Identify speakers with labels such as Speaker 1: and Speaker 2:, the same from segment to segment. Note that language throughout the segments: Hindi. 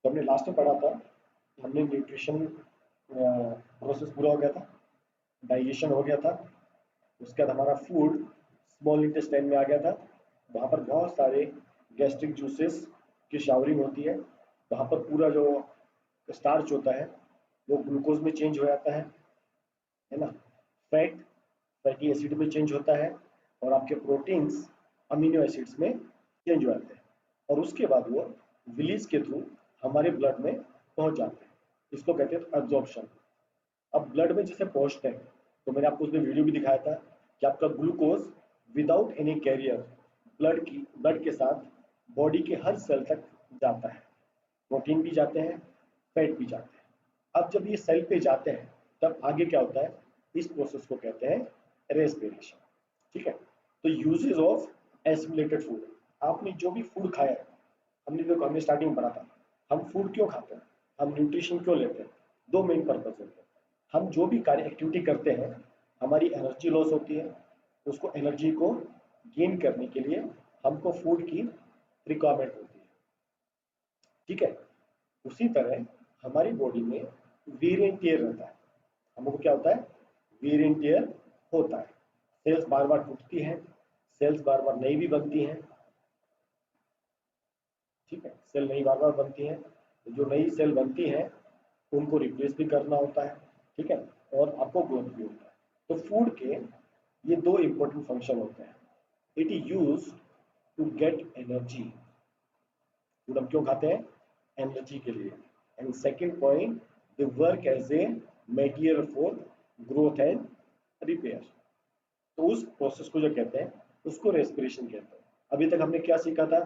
Speaker 1: तो हमने लास्ट में पढ़ा था, हमने न्यूट्रिशन प्रोसेस पूरा हो गया था, डाइजेशन हो गया था, उसके बाद हमारा फूड स्मॉल इंटेस्टाइन में आ गया था, वहाँ पर बहुत सारे गैस्ट्रिक जूसेस की शावरिंग होती है, वहाँ पर पूरा जो स्टार्च होता है वो ग्लूकोज में चेंज हो जाता है ना, फैट फैटी एसिड में चेंज होता है, और आपके प्रोटीन्स अमीनो एसिड्स में चेंज हो जाते हैं, और उसके बाद वो विलीज के थ्रू हमारे ब्लड में पहुंच जाते हैं। इसको कहते हैं एब्जॉर्प्शन। अब ब्लड में जैसे पहुंचते हैं, तो मैंने आपको उसमें वीडियो भी दिखाया था कि आपका glucose without any carrier blood के साथ बॉडी के हर सेल तक जाता है, प्रोटीन भी जाते हैं, फैट भी जाते हैं। अब जब ये सेल पे जाते हैं तब आगे क्या होता है, इस प्रोसेस को कहते हैं रेस्पिरेशन। ठीक है, तो यूजेस ऑफ एसिमिलेटेड फूड, आपने जो भी फूड खाया है, हमने स्टार्टिंग में पढ़ा था, हम फूड क्यों खाते हैं, हम न्यूट्रिशन क्यों लेते हैं, दो मेन पर्पज होते हैं। हम जो भी कार्य एक्टिविटी करते हैं, हमारी एनर्जी लॉस होती है, उसको एनर्जी को गेन करने के लिए हमको फूड की रिक्वायरमेंट होती है। ठीक है, उसी तरह हमारी बॉडी में वीर एंड टियर रहता है, हमको क्या होता है, वीर एंड टियर होता है, सेल्स बार बार टूटती हैं, सेल्स बार बार नई भी बनती हैं। ठीक है, सेल नई बार बार बनती हैं, तो जो नई सेल बनती हैं उनको रिप्लेस भी करना होता है। ठीक है, और आपको ग्रोथ भी होता है। तो फूड के ये दो इंपॉर्टेंट फंक्शन होते हैं। It is use to get energy, food हम क्यों खाते हैं, एनर्जी के लिए, and second point, they work as a material for growth and repair. तो उस प्रोसेस को जो कहते हैं उसको रेस्पिरेशन कहते हैं। अभी तक हमने क्या सीखा था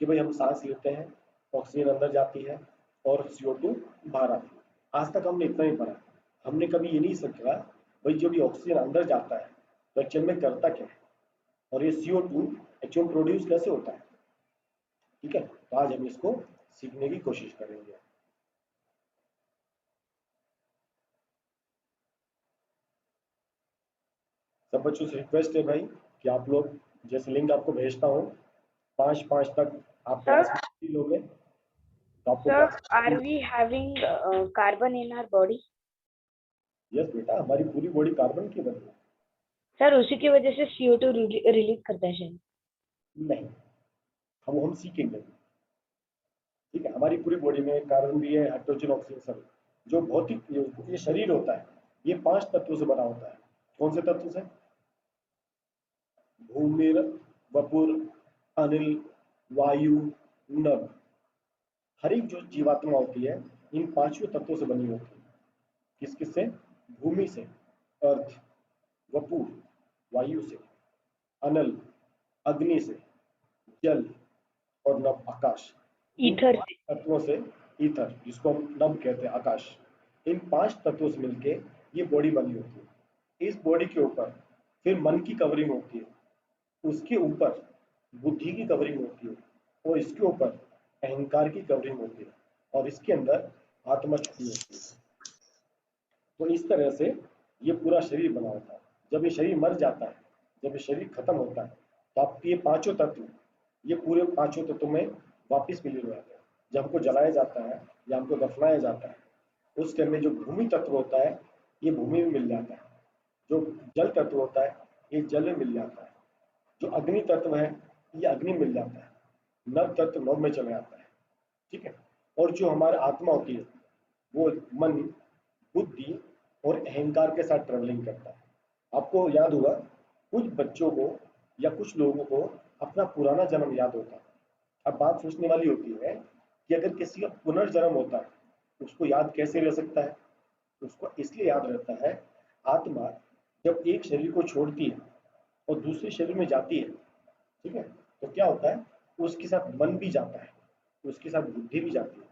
Speaker 1: कि भाई हम सांस लेते हैं, ऑक्सीजन अंदर जाती है और CO2 बाहर आती है। आज तक हमने इतना ही पढ़ा, हमने कभी ये नहीं सीखा भाई जो भी ऑक्सीजन अंदर जाता है तो एक्चुअल में करता क्या है, और ये CO2 एक्चुअल प्रोड्यूस कैसे होता है। ठीक है, तो आज हम इसको सीखने की कोशिश करेंगे। सब बच्चों से रिक्वेस्ट है भाई कि आप लोग, जैसे लिंक आपको भेजता हूँ, 5-5 तक आप
Speaker 2: Sir,
Speaker 1: क्लास में लोगे तो आपको
Speaker 2: sir,
Speaker 1: class.
Speaker 2: are we having carbon in our body?
Speaker 1: Yes बेटा, हमारी पूरी बॉडी कार्बन की बनी है।
Speaker 2: सर उसी की वजह से CO2 रिलीज करता है शायद।
Speaker 1: नहीं, हम सीखेंगे। ठीक है, हमारी पूरी बॉडी में कार्बन भी है, हाइड्रोजन, ऑक्सीजन सब। जो भौतिक ये शरीर होता है ये 5 तत्वों से बना होता है। कौन से तत्व से, भूमि, वपुर, अनिल, वायु, नभ। हर एक जो जीवात्मा होती है इन पांचों तत्वों से बनी होती है। किस किस से, भूमि से, अर्थ, वपुर वायु से, अनल अग्नि से, जल, और नभ आकाश। इन
Speaker 2: ईथर
Speaker 1: 5
Speaker 2: से।
Speaker 1: तत्वों से, ईथर जिसको हम नभ कहते हैं, आकाश, इन 5 तत्वों से मिलके ये बॉडी बनी होती है। इस बॉडी के ऊपर फिर मन की कवरिंग होती है, उसके ऊपर बुद्धि की कवरिंग होती है, और इसके ऊपर अहंकार की कवरिंग होती है, और इसके अंदर आत्मा छुपी होती है। तो इस तरह से ये पूरा शरीर बना होता है। जब ये शरीर मर जाता है, जब ये शरीर खत्म होता है, तो आपके ये पांचों तत्व, ये पूरे पांचों तत्वों में वापिस विलीन हो जाते हैं। जब हमको जलाया जाता है या हमको दफनाया जाता है, उस टाइम में जो भूमि तत्व होता है ये भूमि में मिल जाता है, जो जल तत्व होता है ये जल में मिल जाता है, जो अग्नि तत्व है ये अग्नि मिल जाता है, नव तत्व नव में चला जाता है। ठीक है, और जो हमारी आत्मा होती है वो मन, बुद्धि और अहंकार के साथ ट्रेवलिंग करता है। आपको याद होगा कुछ बच्चों को या कुछ लोगों को अपना पुराना जन्म याद होता है। अब बात सोचने वाली होती है कि अगर किसी का पुनर्जन्म होता है तो उसको याद कैसे रह सकता है। उसको इसलिए याद रहता है, आत्मा जब एक शरीर को छोड़ती है और दूसरे शरीर में जाती है, ठीक है, तो क्या होता है, उसके साथ मन भी जाता है, उसके साथ बुद्धि भी जाती है,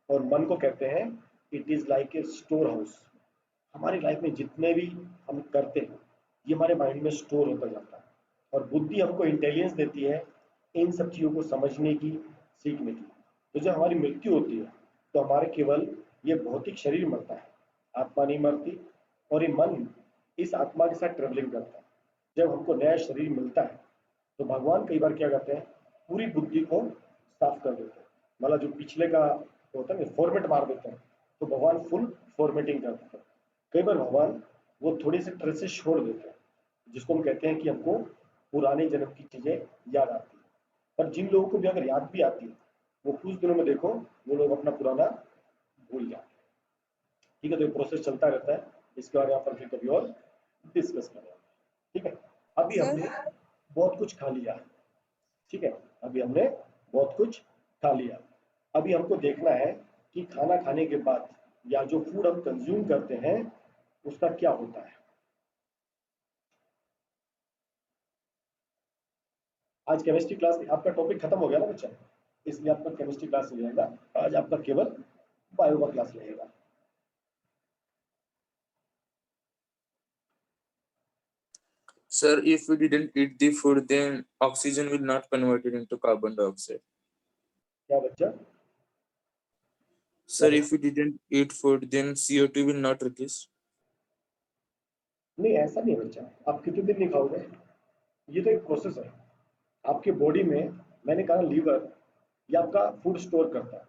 Speaker 1: और मन को कहते हैं it is like a store house. हमारी लाइफ में जितने भी हम करते हैं ये हमारे माइंड में स्टोर होता जाता है, और बुद्धि हमको इंटेलिजेंस देती है इन सब चीज़ों को समझने की, सीखने की। तो जब हमारी मृत्यु होती है तो हमारे केवल ये भौतिक शरीर मरता है, आत्मा नहीं मरती, और ये मन इस आत्मा के साथ ट्रेवलिंग करता है। जब हमको नया शरीर मिलता है तो भगवान कई बार क्या करते हैं, पूरी बुद्धि को साफ कर देते हैं, मतलब जो पिछले का होता है फॉर्मेट मार देते हैं, तो भगवान फुल फॉर्मेटिंग कर देते हैं। कई बार भगवान वो थोड़ी सी ट्रेसेस छोड़ देते हैं, जिसको हम कहते हैं कि हमको पुराने जन्म की चीजें याद आती है। पर जिन लोगों को भी अगर याद भी आती है, वो कुछ दिनों में देखो वो लोग अपना पुराना भूल जाते हैं। ठीक है, तो ये प्रोसेस चलता रहता है, इसके बारे में यहाँ पर फिर कभी और डिस्कस करेंगे। ठीक है, अभी
Speaker 3: सर
Speaker 1: हमने बहुत कुछ खा लिया। ठीक है, अभी हमने बहुत कुछ खा लिया। अभी हमको देखना है कि खाना खाने के बाद या जो फूड हम कंज्यूम करते हैं उसका क्या होता है। आज केमिस्ट्री क्लास आपका टॉपिक खत्म हो गया ना बच्चा, इसलिए आपका केमिस्ट्री क्लास नहीं रहेगा, आज आपका केवल बायो का क्लास रहेगा।
Speaker 4: Sir, if we didn't eat the food, then oxygen will not convert it into carbon dioxide.
Speaker 1: क्या बच्चा?
Speaker 4: Sir, if we didn't eat food, then CO2 will not release.
Speaker 1: नहीं, ऐसा नहीं बच्चा, आप कितने दिन नहीं खाओगे, ये तो एक प्रोसेस है। आपके बॉडी में, मैंने कहा लीवर ये आपका फूड स्टोर करता है।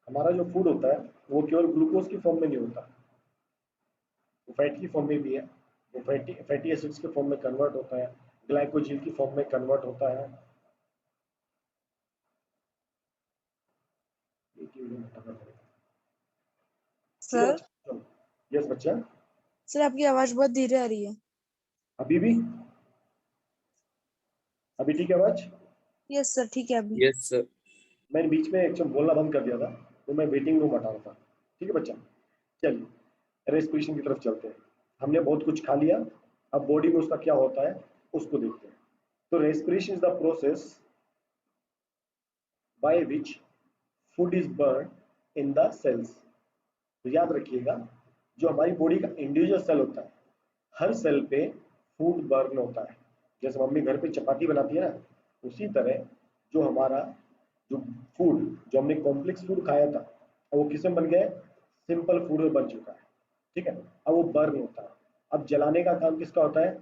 Speaker 1: हमारा जो फूड होता है वो केवल ग्लूकोज की फॉर्म में नहीं होता, वो फैट की फॉर्म में भी है, वो फैटी एसिड्स के फॉर्म में कन्वर्ट होता है, ग्लाइकोजिन की फॉर्म में कन्वर्ट होता है।
Speaker 3: सर
Speaker 1: यस बच्चा।
Speaker 3: सर आपकी आवाज बहुत धीरे आ रही है।
Speaker 1: अभी भी? अभी ठीक है आवाज?
Speaker 3: यस सर ठीक है अभी।
Speaker 4: Yes, sir.
Speaker 1: मैंने बीच में एकदम बोलना बंद कर दिया था, तो मैं वेटिंग रूम हटा रहा था। ठीक है बच्चा, चलिए रेस्पिरेशन की तरफ चलते हैं। हमने बहुत कुछ खा लिया, अब बॉडी में उसका क्या होता है उसको देखते हैं। तो respiration is the process by which food is burn in the cells. तो याद रखिएगा, जो हमारी बॉडी का इंडिविजुअल सेल होता है, हर सेल पे फूड बर्न होता है। जैसे मम्मी घर पे चपाती बनाती है ना, उसी तरह जो हमारा जो फूड, जो हमने कॉम्प्लेक्स फूड खाया था, वो किस में बन गया है? सिंपल फूड में बन चुका है। ठीक है, अब वो बर्न होता है। अब जलाने का काम किसका होता है?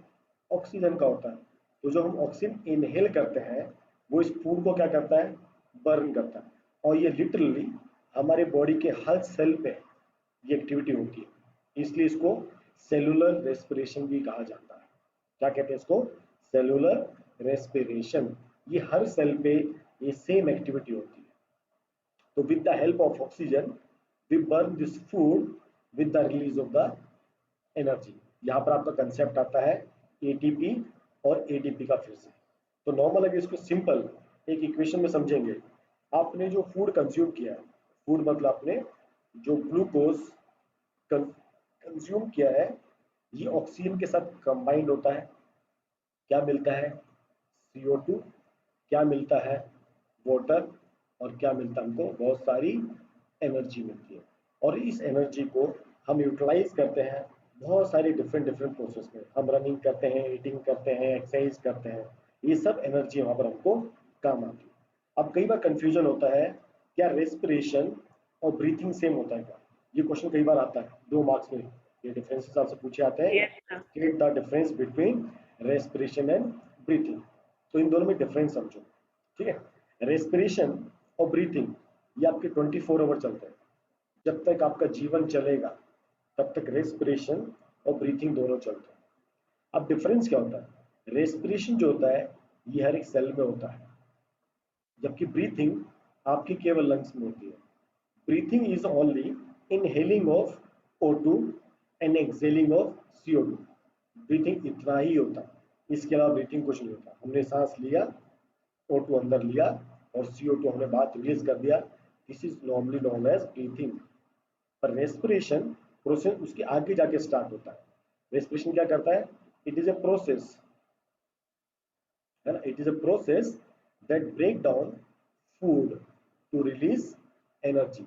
Speaker 1: ऑक्सीजन का होता है। तो जो हम ऑक्सीजन इनहेल करते हैं वो इस फूड को क्या करता है? बर्न करता है। और ये लिटरली हमारे बॉडी के हर सेल पे ये एक्टिविटी होती है, इसलिए इसको सेलुलर रेस्पिरेशन भी कहा जाता है। क्या कहते हैं इसको? Cellular respiration. ये हर सेल पे ये सेम एक्टिविटी होती है। तो with the help of oxygen we burn this food with the release of the energy. यहाँ पर आपका कंसेप्ट आता है एटीपी और एटीपी का फिर से। तो नॉर्मल अगर इसको सिंपल एक इक्वेशन में समझेंगे, आपने जो फूड कंज्यूम किया है, फूड मतलब आपने जो ग्लूकोज कंज्यूम किया है, ये ऑक्सीजन के साथ कंबाइंड होता है। क्या मिलता है? CO2। क्या मिलता है? वाटर। और क्या मिलता है हमको? बहुत सारी एनर्जी मिलती है। और इस एनर्जी को हम यूटिलाइज करते हैं बहुत सारी डिफरेंट प्रोसेस में। हम रनिंग करते हैं, ईटिंग करते हैं, एक्सरसाइज करते हैं, ये सब एनर्जी वहाँ पर हमको काम आती है। अब कई बार कंफ्यूजन होता है, क्या रेस्पिरेशन और ब्रीथिंग सेम होता है क्या? ये क्वेश्चन कई बार आता है 2 मार्क्स में, ये डिफरेंसेस आपसे पूछे आते हैं।
Speaker 2: Yes, sir.
Speaker 1: State the difference between respiration and breathing. तो इन दोनों में डिफरेंस समझो। ठीक है, रेस्पिरेशन और ब्रीथिंग ये आपके 24 आवर चलते हैं। जब तक आपका जीवन चलेगा तब तक रेस्पिरेशन और ब्रीथिंग दोनों चलते हैं। अब डिफरेंस क्या होता है? रेस्पिरेशन जो होता है ये हर एक सेल में होता है, जबकि ब्रीथिंग आपकी केवल लंग्स में होती है। Breathing is only inhaling of O2 and exhaling of CO2। Breathing इतना ही होता है, इसके अलावा ब्रीथिंग कुछ नहीं होता। हमने सांस लिया, O2 अंदर लिया और CO2 हमने बाहर रिलीज कर दिया, this is normally known as breathing. पर रेस्पिरेशन प्रोसेस उसके आगे जाके स्टार्ट होता है। रेस्पिरेशन क्या करता है? इट इज अ प्रोसेस, है ना, it is a process that break down food to release energy.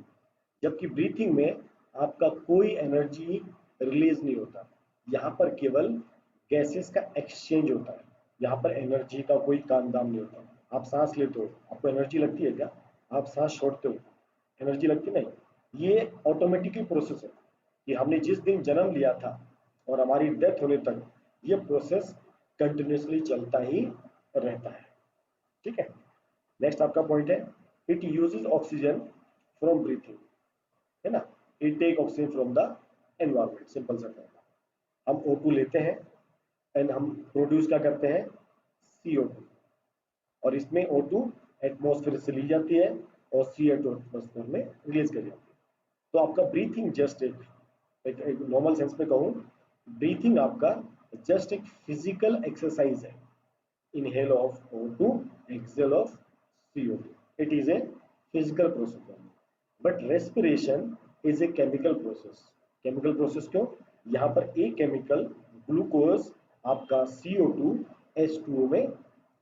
Speaker 1: जबकि ब्रीथिंग में आपका कोई एनर्जी रिलीज नहीं होता, यहाँ पर केवल गैसेस का एक्सचेंज होता है। यहाँ पर एनर्जी का कोई काम दाम नहीं होता। आप सांस लेते हो, आपको एनर्जी लगती है क्या? आप सांस छोड़ते हो, एनर्जी लगती नहीं। ये ऑटोमेटिकली प्रोसेस है कि हमने जिस दिन जन्म लिया था और हमारी डेथ होने तक ये प्रोसेस कंटिन्यूसली चलता ही रहता है। ठीक है, नेक्स्ट आपका पॉइंट है, it uses oxygen from breathing. है ना, it take oxygen from the environment, simple सा फॉर्मूला। हम O2 लेते हैं एंड हम प्रोड्यूस क्या करते हैं, CO2, और इसमें O2 एटमॉस्फेयर से ली जाती है और CO2 एटमॉस्फेयर में रिलीज कर जाती है। तो आपका ब्रीथिंग जस्ट एक नॉर्मल सेंस में कहूँ, ब्रीथिंग आपका जस्ट एक फिजिकल एक्सरसाइज है। Inhale of O2, exhale of CO2, it is a physical process, but respiration is a chemical process. Chemical process क्यों, यहाँ पर एक केमिकल ग्लूकोज आपका CO2 H2O में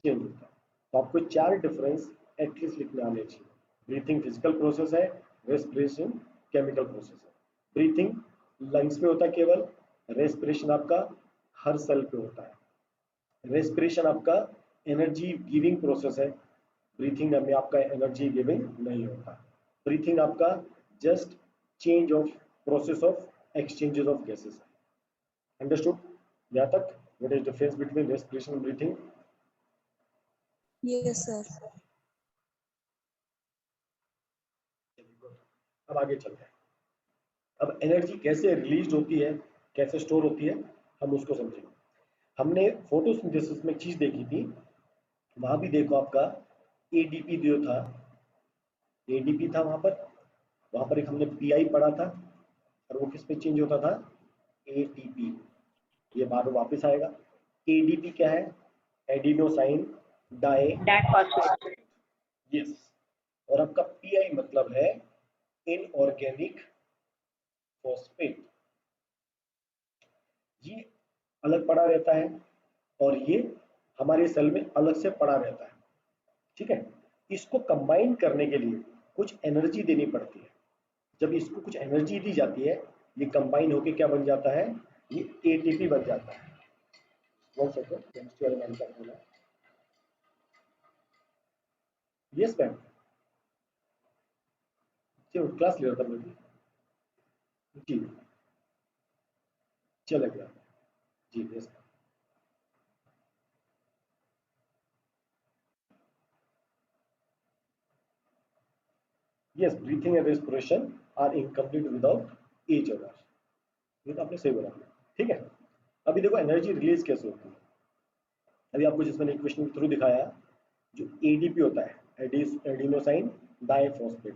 Speaker 1: चेंज होता है। तो आपको 4 डिफरेंस एटलीस्ट लिखने आने चाहिए। ब्रीथिंग फिजिकल प्रोसेस है, रेस्पिरेशन केमिकल प्रोसेस है। ब्रीथिंग लंग्स पे होता है केवल, रेस्पिरेशन आपका हर सेल पे होता है। रेस्पिरेशन आपका एनर्जी गिविंग प्रोसेस है, ब्रीथिंग में आपका एनर्जी गिविंग नहीं होता। ब्रीथिंग आपका just change of process of exchanges of gases है। अंडरस्टूड यहाँ तक? What is difference between respiration and breathing?
Speaker 3: Yes sir.
Speaker 1: अब आगे चलते हैं। अब एनर्जी कैसे रिलीज होती है, कैसे स्टोर होती है, हम उसको समझेंगे। हमने फोटोसिंथेसिस में एक चीज देखी थी, वहां भी देखो आपका एडीपी जो था, एडीपी था वहां पर एक हमने पीआई पढ़ा था, और वो किस पे चेंज होता था, एटीपी। ये बार वापस आएगा। एडीपी क्या है, एडिनोसाइन डाइफॉस्फेट, यस। और आपका पीआई मतलब है इनऑर्गेनिक फॉस्फेट। ये अलग पड़ा रहता है और ये हमारे सेल में अलग से पड़ा रहता है, ठीक है। इसको कंबाइन करने के लिए कुछ एनर्जी देनी पड़ती है। जब इसको कुछ एनर्जी दी जाती है, ये कंबाइन होके क्या बन जाता है, ये एटीपी बन जाता है। वन सेकंड, केमिस्ट्री वाले मैम क्या बोला, यस मैम, क्लास ले रहा था मैं भी जी, चले गया जी, yes. Yes, breathing and respiration are incomplete without each other. ये तो आपने सही बोला, ठीक है। अभी देखो एनर्जी रिलीज कैसे होती है। अभी आपको जिसमें इक्वेशन के थ्रू दिखाया, जो एडीपी होता है, एडिनोसाइन डाइफॉस्फेट,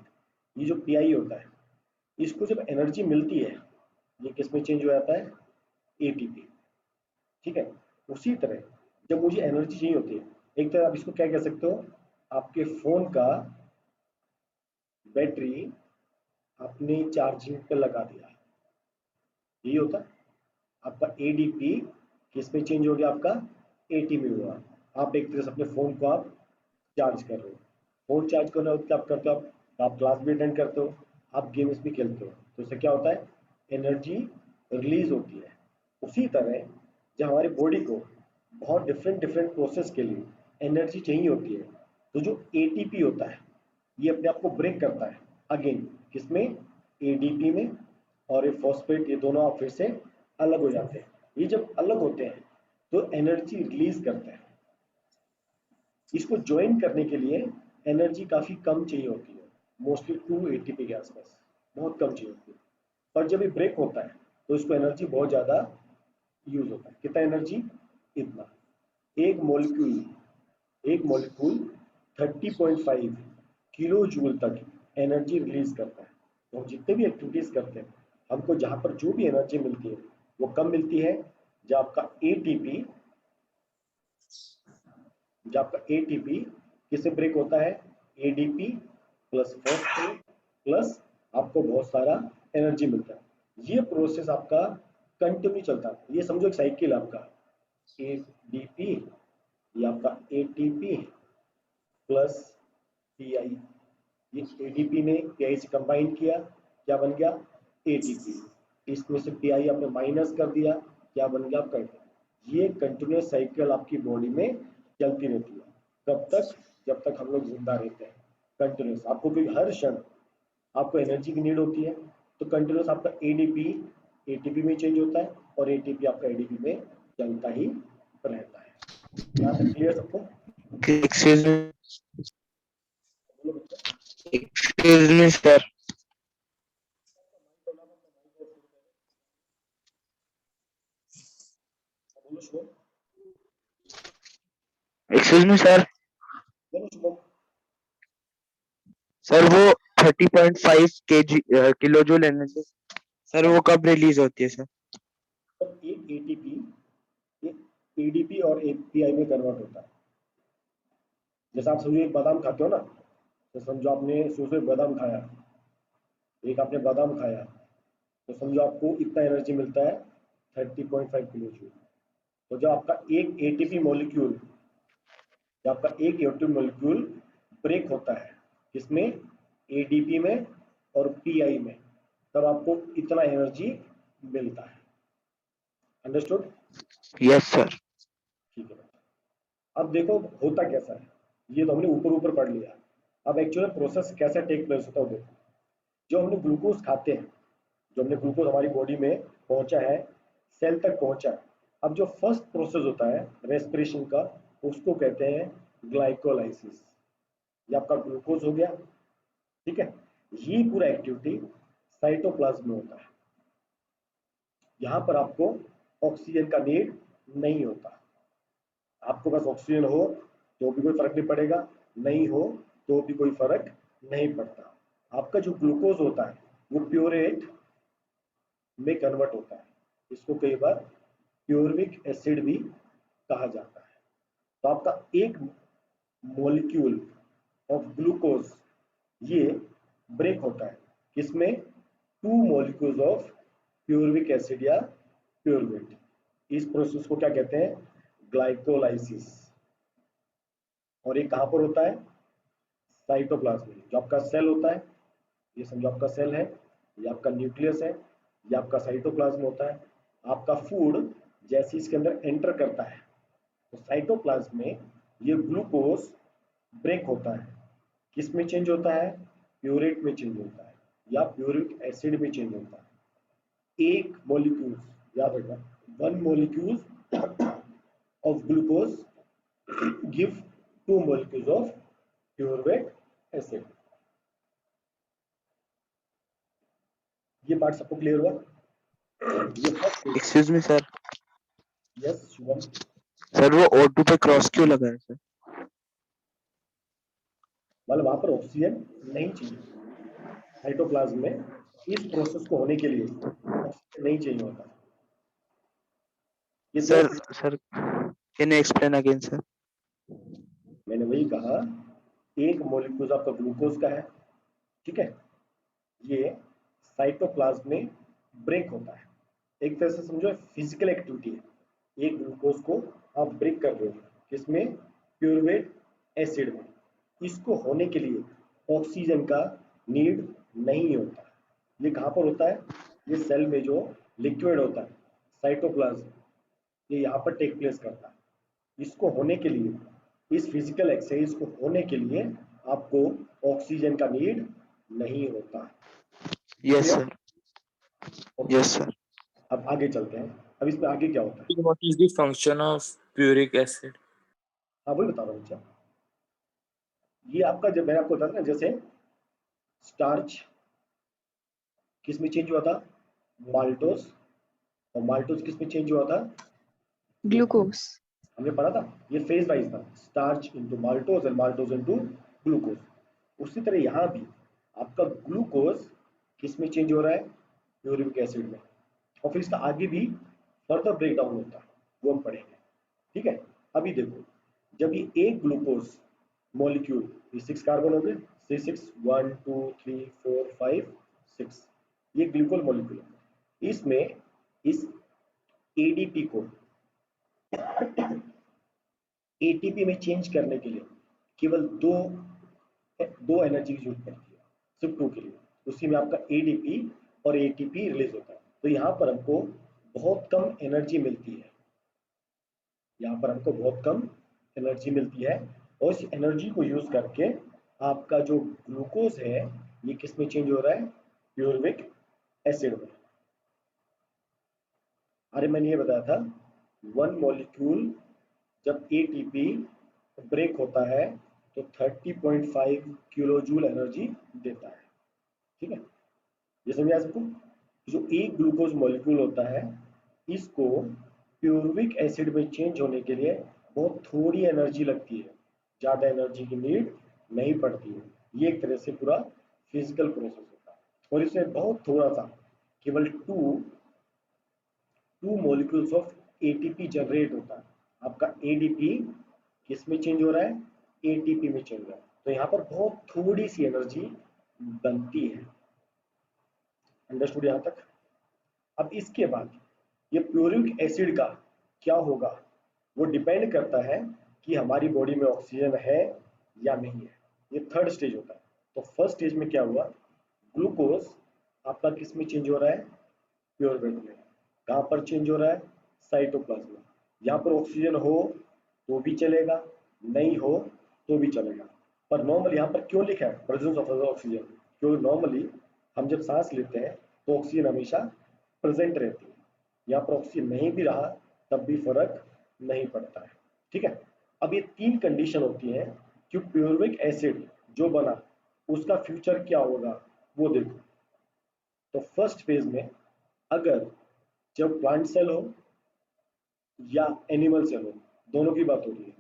Speaker 1: ये जो पीआई होता है, इसको जब एनर्जी मिलती है, ये किस में चेंज हो जाता है, एटीपी, ठीक है। उसी तरह जब मुझे एनर्जी चाहिए होती है, एक तरह आप इसको क्या कह सकते हो, आपके फोन का बैटरी आपने चार्जिंग पे लगा दिया, यही होता है। आपका एडीपी किस में चेंज हो गया, आपका एटी में हुआ। आप एक तरह से अपने फोन को आप चार्ज कर रहे हो। फोन चार्ज करना हो क्या आप करते हो, आप क्लास भी अटेंड करते हो, आप गेम्स भी खेलते हो, तो इससे क्या होता है, एनर्जी रिलीज होती है। उसी तरह जब हमारी बॉडी को बहुत डिफरेंट डिफरेंट प्रोसेस के लिए एनर्जी चाहिए होती है, तो जो एटीपी होता है, ये अपने आप को ब्रेक करता है अगेन, किसमें, एडीपी में, और ये फॉस्फेट, ये दोनों आप फिर से अलग हो जाते हैं। ये जब अलग होते हैं तो एनर्जी रिलीज करते हैं। इसको ज्वाइन करने के लिए एनर्जी काफी कम चाहिए होती है, मोस्टली 2 एटीपी के आसपास, बहुत कम चाहिए होती है। पर जब ये ब्रेक होता है तो इसको एनर्जी बहुत ज्यादा यूज होता है। कितना एनर्जी, इतना। एक मॉलिक्यूल 30.5 किलो जूल तक एनर्जी रिलीज करता है। तो हम जितने भी एक्टिविटीज करते हैं, हमको जहां पर जो भी एनर्जी मिलती है, वो कम मिलती है जब आपका एटीपी किससे ब्रेक होता है, एडीपी प्लस फॉस्फेट प्लस आपको बहुत सारा एनर्जी मिलता है। ये प्रोसेस आपका कंटिन्यू चलता है। ये समझो एक साइकिल आपका, एडीपी, ये आपका एटीपी प्लस पीआई। ये एडीपी ने पीआई से कंबाइन किया, क्या बन गया, एटीपी। इसमें से पीआई आपने माइनस कर दिया, क्या बन गया आपका। ये कंटिन्यूस साइकिल आपकी बॉडी में चलती रहती है। कब तक, जब तक हम लोग जिंदा रहते हैं, कंटिन्यूस। आपको कोई हर क्षण आपको एनर्जी की नीड होती है, तो कंटिन्यूस आपका एडीपी एटीपी में चेंज होता है और एटीपी आपका एडीपी में चलता ही रहता है। यहाँ तक क्लियर सबको?
Speaker 5: Excuse me, sir. Excuse me sir,
Speaker 1: बोलो शुभम।
Speaker 5: सर वो 30.5 किलो जूल एनर्जी सर वो कब रिलीज होती है सर?
Speaker 1: तब एक एटीपी एडीपी और एपीआई में कन्वर्ट होता है। जैसे आप समझो एक बादाम खाते हो ना, तो समझो आपने सुबह बादाम खाया, एक आपने बादाम खाया, तो समझो आपको इतना एनर्जी मिलता है 30.5 किलो जूल। तो जब आपका एक एटीपी मॉलिक्यूल, जब आपका एक एटीपी मॉलिक्यूल ब्रेक होता है इसमें एडीपी में और पीआई में, तब आपको इतना एनर्जी मिलता है। अंडरस्टूड?
Speaker 5: Yes sir.
Speaker 1: ठीक है। अब देखो होता कैसा है, ये तो हमने ऊपर ऊपर पढ़ लिया। अब एक्चुअल प्रोसेस कैसे टेक प्लेस होता है देखो। जो हमने ग्लूकोज खाते हैं, जो हमने ग्लूकोज हमारी बॉडी में पहुंचा है, सेल तक पहुंचा है, अब जो फर्स्ट प्रोसेस होता है रेस्पिरेशन का, उसको कहते हैं ग्लाइकोलाइसिस। ये आपका ग्लूकोज हो गया, ठीक है। ये पूरा एक्टिविटी साइटोप्लाज्म में होता है। यहाँ पर आपको ऑक्सीजन का नीड नहीं होता। आपको बस ऑक्सीजन हो तो भी कोई फर्क नहीं पड़ेगा, नहीं हो तो भी कोई फर्क नहीं पड़ता। आपका जो ग्लूकोज होता है वो प्योरेट में कन्वर्ट होता है। इसको कई बार प्योरविक एसिड भी कहा जाता है। तो आपका एक मॉलिक्यूल ऑफ ग्लूकोज ये ब्रेक होता है किसमें? 2 मॉलिक्यूल्स ऑफ प्योरविक एसिड या प्योरवेट। इस प्रोसेस को क्या कहते हैं? ग्लाइकोलाइसिस। और ये कहां पर होता है? साइटोप्लाज्म में। जो आपका सेल होता है, ये समझो आपका सेल है, ये आपका न्यूक्लियस है, ये आपका साइटोप्लाज्म होता है। आपका फूड जैसे इसके अंदर एंटर करता है तो साइटोप्लाज्म में ये ग्लूकोज ब्रेक होता है। किस में चेंज होता है? प्यूरेट में चेंज होता है या प्यूरिक एसिड में चेंज होता है। एक मॉलिक्यूल, याद रखना, 1 molecule of glucose give 2 molecules of pyruvate acid। ये पार्ट सबको क्लियर हुआ? ये first.
Speaker 5: Excuse me sir.
Speaker 1: Yes Shubham.
Speaker 5: Sir वो O2 पे क्रॉस क्यों लगा है सर?
Speaker 1: मतलब वहां पर ऑक्सीजन नहीं चाहिए साइटोप्लाज्म में। इस प्रोसेस को होने के लिए ऑक्सीजन नहीं चाहिए होता। ये
Speaker 5: सर
Speaker 1: दो,
Speaker 5: sir can you explain again sir?
Speaker 1: मैंने वही कहा, एक मॉलिक्यूल आपका ग्लूकोज का है, ठीक है, ये साइटोप्लाज्म में ब्रेक होता है। एक तरह से समझो फिजिकल एक्टिविटी है। एक ग्लूकोज को आप ब्रेक कर रहे हो किसमें? प्यूरवेट एसिड में। इसको होने के लिए ऑक्सीजन का नीड नहीं होता। ये कहाँ पर होता है? ये सेल में जो लिक्विड होता है साइटोप्लाज्म, ये यहाँ पर टेक प्लेस करता है। इसको होने के लिए, इस फिजिकल एक्सरसाइज को होने के लिए आपको ऑक्सीजन का नीड नहीं होता।
Speaker 5: Yes sir.
Speaker 1: Okay,
Speaker 5: yes sir.
Speaker 1: अब आगे चलते हैं। अब इसमें आगे क्या होता है?
Speaker 4: What is the function of puric acid?
Speaker 1: हाँ वही बता रहा हूँ बच्चा। ये आपका, जब मैंने आपको बताया था ना, जैसे स्टार्च किस में चेंज हुआ था? माल्टोस। और माल्टोस किस में चेंज हुआ था?
Speaker 3: ग्लूकोज।
Speaker 1: हमने पढ़ा था, ये फेज वाइज था, starch into maltose and maltose into glucose. उसी तरह यहाँ भी आपका ग्लूकोज किस में चेंज हो रहा है? यूरिक एसिड में। और फिर इसका आगे भी फर्दर ब्रेक डाउन होता है, वो हम पढ़ेंगे, ठीक है। अभी देखो, जब ये एक ग्लूकोज मॉलिक्यूल, ये 6 कार्बन हो गए, C6 1 2 3 4 5 6, ये ग्लूकोज मॉलिक्यूल है। इसमें इस एडीपी को एटीपी में चेंज करने के लिए केवल दो एनर्जी की जरूरत पड़ती है, सिर्फ 2 के लिए। उसी में आपका एडीपी और एटीपी रिलीज होता है। तो यहाँ पर हमको बहुत कम एनर्जी मिलती है, यहाँ पर हमको बहुत कम एनर्जी मिलती है। और इस एनर्जी को यूज करके आपका जो ग्लूकोज है ये किस में चेंज हो रहा है? प्यूरविक एसिड में। अरे मैंने ये बताया था, 1 मॉलिक्यूल जब एटीपी ब्रेक होता है तो 30.5 किलो जूल एनर्जी देता है, ठीक है। ये समझा सबको? जो एक ग्लूकोज मॉलिक्यूल होता है, इसको प्यूरविक एसिड में चेंज होने के लिए बहुत थोड़ी एनर्जी लगती है, ज़्यादा एनर्जी की नीड नहीं पड़ती है। ये एक तरह से पूरा फिजिकल प्रोसेस होता है। और इसमें बहुत थोड़ा सा, केवल two molecules of ATP generate होता है। आपका एडीपी किस में चेंज हो रहा है? एटीपी में चेंज हो रहा है। तो यहाँ पर बहुत थोड़ी सी एनर्जी बनती है। अंडरस्टूड यहाँ तक? अब इसके बाद ये प्यूरिक एसिड का क्या होगा, वो डिपेंड करता है कि हमारी बॉडी में ऑक्सीजन है या नहीं है। ये थर्ड स्टेज होता है। तो फर्स्ट स्टेज में क्या हुआ, ग्लूकोज आपका किस में चेंज हो रहा है? प्योरवेट में। कहाँ पर चेंज हो रहा है? साइटोप्लाज्म में। यहाँ पर ऑक्सीजन हो तो भी चलेगा, नहीं हो तो भी चलेगा। पर नॉर्मली यहाँ पर क्यों लिखा है प्रेजेंस ऑफ ऑक्सीजन? क्योंकि नॉर्मली हम जब सांस लेते हैं तो ऑक्सीजन हमेशा प्रेजेंट रहती है। यहाँ पर ऑक्सीजन नहीं भी रहा तब भी फर्क नहीं पड़ता है। ठीक है। अब ये तीन कंडीशन होती है कि प्यूरविक एसिड जो बना उसका फ्यूचर क्या होगा वो देखो। तो फर्स्ट फेज में अगर जब प्लांट सेल हो या एनिमल सेल हो, दोनों की बात हो रही है,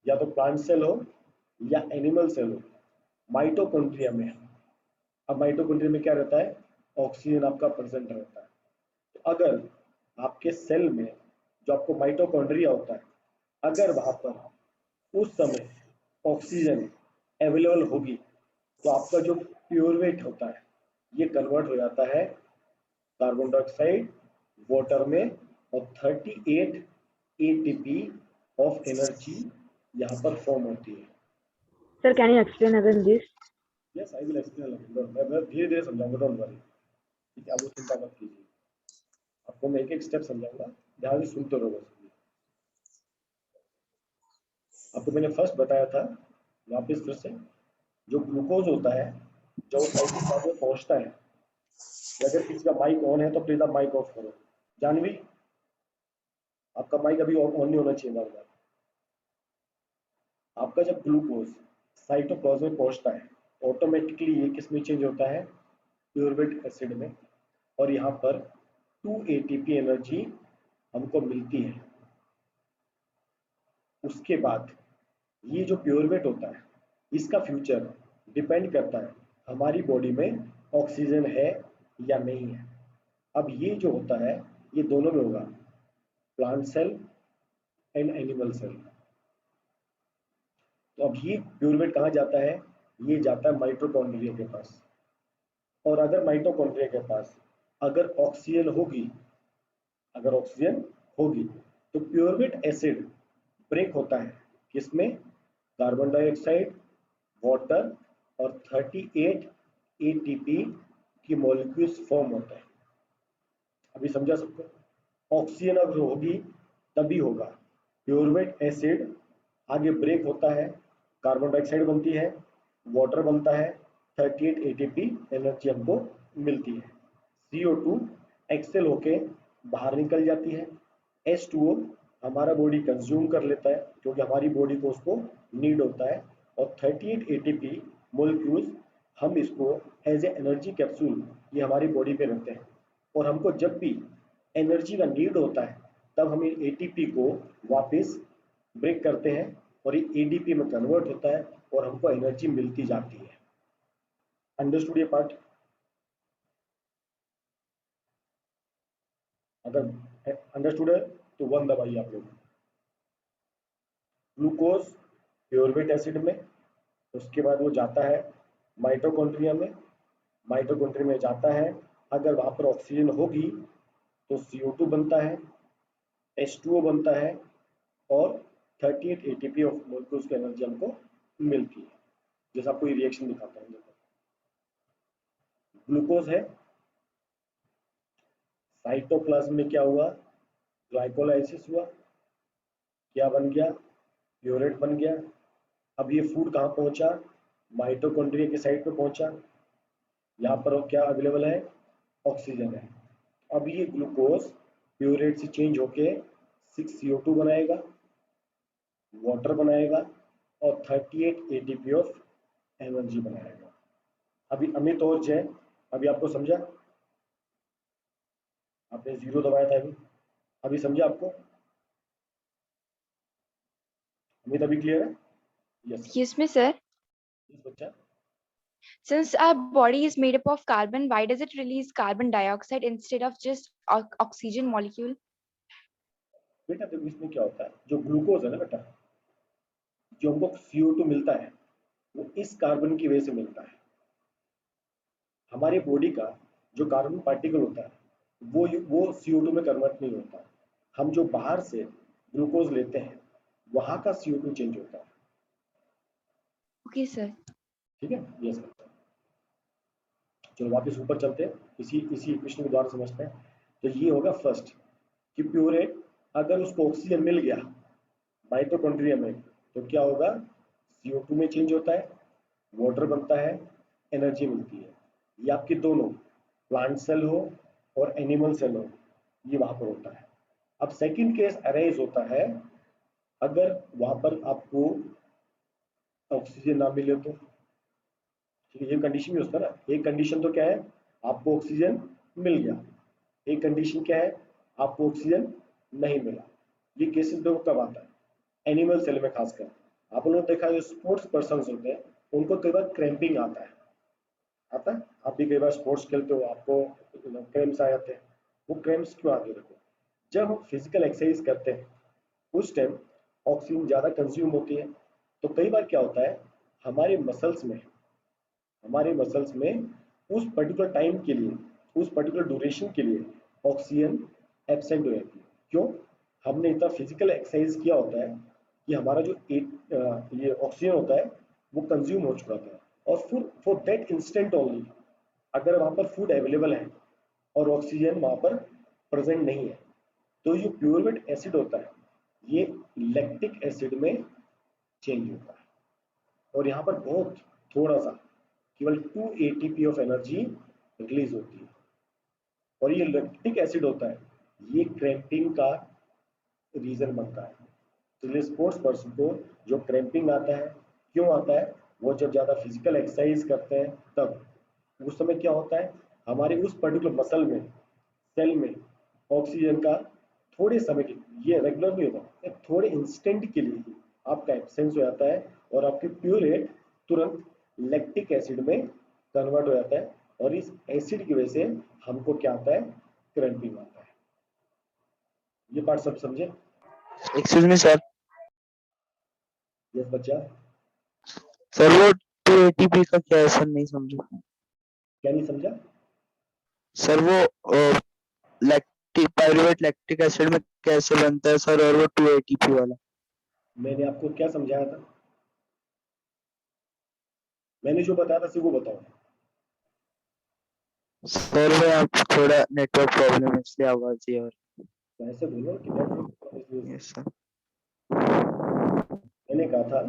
Speaker 1: या तो प्लांट सेल हो या एनिमल सेल हो, माइटोकॉन्ड्रिया में। अब माइटोकॉन्ड्रिया में क्या रहता है? ऑक्सीजन आपका प्रेजेंट रहता है। तो अगर आपके सेल में जो आपको माइटोकॉन्ड्रिया होता है, अगर वहां पर उस समय ऑक्सीजन अवेलेबल होगी तो आपका जो प्योरवेट होता है ये कन्वर्ट हो जाता है कार्बन डाइऑक्साइड वाटर में, और 38 एटीपी ऑफ एनर्जी यहाँ पर फॉर्म होती है।
Speaker 2: Sir, can you explain again this?
Speaker 1: Yes, I will explain. मैं धीरे धीरे समझाऊंगा, डोंट वरी। ठीक है, आप वो चिंता मत कीजिए, आपको मैं एक एक स्टेप समझाऊंगा, ध्यान से सुनते रहो बस। आपको मैंने फर्स्ट बताया था, वापस फिर से, जो ग्लूकोज होता है जब साइटोप्लाज्म में पहुंचता है, अगर किसी का माइक ऑन है तो प्लीज आप माइक ऑफ करो। जानवी, आपका माइक अभी ऑन नहीं होना चाहिए बार बार। आपका जब ग्लूकोज साइटोप्लाज्म में पहुंचता है ऑटोमेटिकली ये किस में चेंज होता है? प्यूरवेट एसिड में। और यहाँ पर 2 एटीपी एनर्जी हमको मिलती है। उसके बाद ये जो प्योरवेट होता है इसका फ्यूचर डिपेंड करता है हमारी बॉडी में ऑक्सीजन है या नहीं है। अब ये जो होता है ये दोनों में होगा, plant cell and animal cell. तो अब ये प्यूरवेट कहाँ जाता है? ये जाता है माइटोकॉन्ड्रिया के पास। और अगर माइटोकॉन्ड्रिया के पास अगर ऑक्सीजन होगी, तो प्यूरवेट एसिड ब्रेक होता है किसमें? कार्बन डाइऑक्साइड, वाटर और 38 एटीपी की मॉलिक्यूल्स फॉर्म होता है। अभी समझा सबको? ऑक्सीजन अगर होगी तभी होगा। प्यूरवेट एसिड आगे ब्रेक होता है, कार्बन डाइऑक्साइड बनती है, वाटर बनता है, 38 एटीपी एनर्जी हमको मिलती है। CO2 एक्सेल होके बाहर निकल जाती है, H2O हमारा बॉडी कंज्यूम कर लेता है क्योंकि हमारी बॉडी को उसको नीड होता है, और 38 एटीपी मोलिक्यूल्स हम इसको एज ए एनर्जी कैप्सूल ये हमारी बॉडी पे रखते हैं। और हमको जब भी एनर्जी का नीड होता है तब हम एटीपी को वापस ब्रेक करते हैं और ये एडीपी में कन्वर्ट होता है और हमको एनर्जी मिलती जाती है। अंडरस्टूड ये पार्ट? अगर अंडरस्टूड है तो 1 दबाइए आप लोग। ग्लूकोज प्योरवेट एसिड में, उसके बाद वो जाता है माइटोकॉन्ड्रिया में, माइटोकॉन्ड्रिया में जाता है, अगर वहां पर ऑक्सीजन होगी तो CO2 बनता है, H2O बनता है, और 38 एटीपी ऑफ मोलिक्यूल्स की एनर्जी हमको मिलती है। जैसे आपको ये रिएक्शन दिखाता हूँ, देखो ग्लूकोज है, साइटोप्लाज्म में क्या हुआ? ग्लाइकोलाइसिस हुआ, क्या बन गया? प्यूरेट बन गया। अब ये फूड कहाँ पहुंचा? माइटोकॉन्ड्रिया के साइड पे पहुंचा। यहाँ पर क्या अवेलेबल है? ऑक्सीजन है। अब ये ग्लूकोज प्यूरेट से चेंज होके 6CO2 बनाएगा, वाटर बनाएगा, और 38 एटीपी ऑफ एनर्जी बनाएगा। अभी अमित और जय, अभी आपको समझा? आपने 0 दबाया था अभी समझा आपको? उम्मीद अभी क्लियर है? Yes
Speaker 3: Yes, me, sir.
Speaker 1: Yes बच्चा।
Speaker 3: Since our body is made up of carbon, why does it release carbon dioxide instead of just oxygen molecule?
Speaker 1: बेटा देखो इसमें क्या होता है, जो ग्लूकोज है ना बेटा, जो हमको CO2 मिलता है वो इस कार्बन की वजह से मिलता है। हमारी बॉडी का जो कार्बन पार्टिकल होता है वो CO2 में कन्वर्ट नहीं होता। हम जो बाहर से ग्लूकोज लेते हैं वहां का CO2 चेंज होता है।
Speaker 3: Okay, sir.
Speaker 1: ठीक है, यस बच्चा। चलो वापस ऊपर चलते हैं, इसी इक्वेशन के द्वारा समझते हैं। तो ये होगा फर्स्ट कि प्यूरेट अगर उसको ऑक्सीजन मिल गया माइटोकॉन्ड्रिया में तो क्या होगा, CO2 में चेंज होता है, वाटर बनता है, एनर्जी मिलती है। ये आपके दोनों प्लांट सेल हो और एनिमल सेल हो, ये वहां पर होता है। अब सेकंड केस अराइज होता है अगर वहां पर आपको ऑक्सीजन ना मिले तो। ठीक है, ये कंडीशन भी होता है ना। एक कंडीशन तो क्या है, आपको ऑक्सीजन मिल गया, एक कंडीशन क्या है, आपको ऑक्सीजन नहीं मिला। ये केसेस देखो कब आता है, एनिमल सेल में खासकर। आप लोगों ने देखा जो स्पोर्ट्स पर्सन होते हैं उनको कई बार क्रैम्पिंग आता है। आप भी कई बार स्पोर्ट्स खेलते हो, आपको क्रैम्प्स आ जाते हैं। वो क्रैम्प्स क्यों आते हैं, देखो जब हम फिजिकल एक्सरसाइज करते हैं उस टाइम ऑक्सीजन ज़्यादा कंज्यूम होती है, तो कई बार क्या होता है हमारे मसल्स में उस पर्टिकुलर टाइम के लिए, उस पर्टिकुलर ड्यूरेशन के लिए ऑक्सीजन एब्सेंट हो जाती है। क्यों, हमने इतना फिजिकल एक्सरसाइज किया होता है कि हमारा जो ये ऑक्सीजन होता है वो कंज्यूम हो चुका था। और फॉर दैट इंस्टेंट ओनली अगर वहाँ पर फूड अवेलेबल है और ऑक्सीजन वहाँ पर प्रेजेंट नहीं है तो जो प्यूरवेट एसिड होता है ये लैक्टिक एसिड में चेंज होता है। और यहाँ पर बहुत थोड़ा सा केवल 2 ATP ऑफ एनर्जी रिलीज होती है। और ये लैक्टिक एसिड होता है, ये क्रैम्पिंग का रीजन बनता है। तो इसलिए स्पोर्ट्स पर्सन को जो क्रैम्पिंग आता है, क्यों आता है, वो जब ज़्यादा फिजिकल एक्सरसाइज करते हैं तब उस समय क्या होता है, हमारे उस पर्टिकुलर मसल में सेल में ऑक्सीजन का थोड़े समय के, ये रेगुलर नहीं होता, एक थोड़े इंस्टेंट के लिए ही आपका एब्सेंस हो जाता है और आपकी प्यूरेट तुरंत लैक्टिक एसिड में कन्वर्ट हो जाता है। और इस एसिड की वजह से हमको क्या आता है, क्रैम्पिंग आता है। ये पार्ट सब समझे?
Speaker 5: Excuse me sir.
Speaker 1: यस बच्चा।
Speaker 5: सर वो 2 ATP का क्या है सर, नहीं समझा।
Speaker 1: क्या नहीं समझा?
Speaker 5: सर वो लैक्टिक पायरुवेट लैक्टिक एसिड में कैसे बनता है सर, और वो 2 ATP वाला?
Speaker 1: मैंने आपको क्या समझाया था, मैंने जो बताया था सिर्फ वो बताओ।
Speaker 5: सर वो आप थोड़ा नेटवर्क प्रॉब्लम है इसलिए आवाज ही और।
Speaker 1: तो ऐसे बोलो कि नेटवर्क।
Speaker 5: Yes sir.
Speaker 1: मैंने कहा था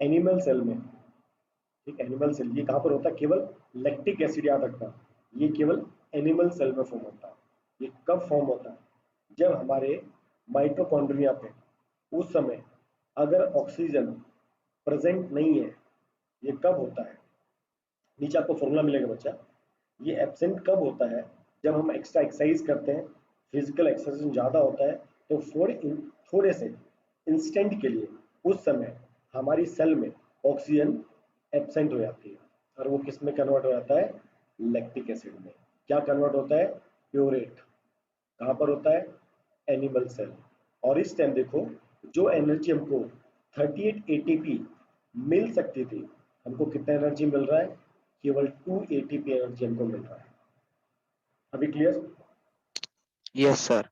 Speaker 1: एनिमल सेल में, ठीक, एनिमल सेल ये कहाँ पर होता है, केवल लैक्टिक एसिड याद रखना, ये केवल एनिमल सेल में फॉर्म होता है। ये कब फॉर्म होता है, जब हमारे माइटोकॉन्ड्रिया पे उस समय अगर ऑक्सीजन प्रेजेंट नहीं है। ये कब होता है, नीचे आपको फॉर्मूला मिलेगा बच्चा। ये एब्सेंट कब होता है, जब हम एक्स्ट्रा एक्सरसाइज करते हैं, फिजिकल एक्सरसाइज ज़्यादा होता है तो थोड़े से इंस्टेंट के लिए उस समय हमारी सेल में ऑक्सीजन एब्सेंट हो जाती है और वो किस में कन्वर्ट हो जाता है, लैक्टिक एसिड में। क्या कन्वर्ट होता है, प्योरेट। कहाँ पर होता है, एनिमल सेल। और इस टाइम देखो जो एनर्जी हमको 38 ATP मिल सकती थी, हमको कितना एनर्जी मिल रहा है, केवल 2 ATP एनर्जी हमको मिल रहा है। अभी क्लियर?
Speaker 5: Yes sir.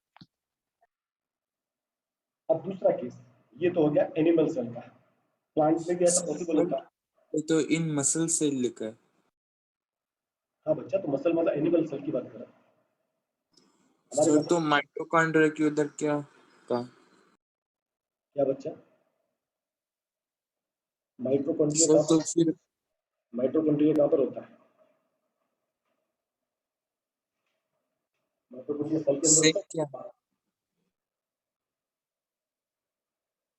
Speaker 1: अब दूसरा केस, ये तो हो गया एनिमल सेल का। प्लांट में भी ऐसा पॉसिबल
Speaker 4: सर
Speaker 1: होता है।
Speaker 4: ये तो इन मसल सेल लिखा है।
Speaker 1: हाँ बच्चा, तो मसल मतलब एनिमल सेल की बात कर रहा है। हमारे
Speaker 4: सर
Speaker 1: मसल
Speaker 4: तो माइटोकॉन्ड्रिया की उधर क्या का?
Speaker 1: क्या बच्चा, माइटोकॉन्ड्रिया
Speaker 4: सर
Speaker 1: कहाँ
Speaker 4: तो
Speaker 1: पर,
Speaker 4: फिर
Speaker 1: माइटोकॉन्ड्रिया कहाँ पर होता है, माइटोकॉन्ड्रिया सेल के अंदर
Speaker 4: सेल
Speaker 1: होता
Speaker 4: क्या?
Speaker 1: है।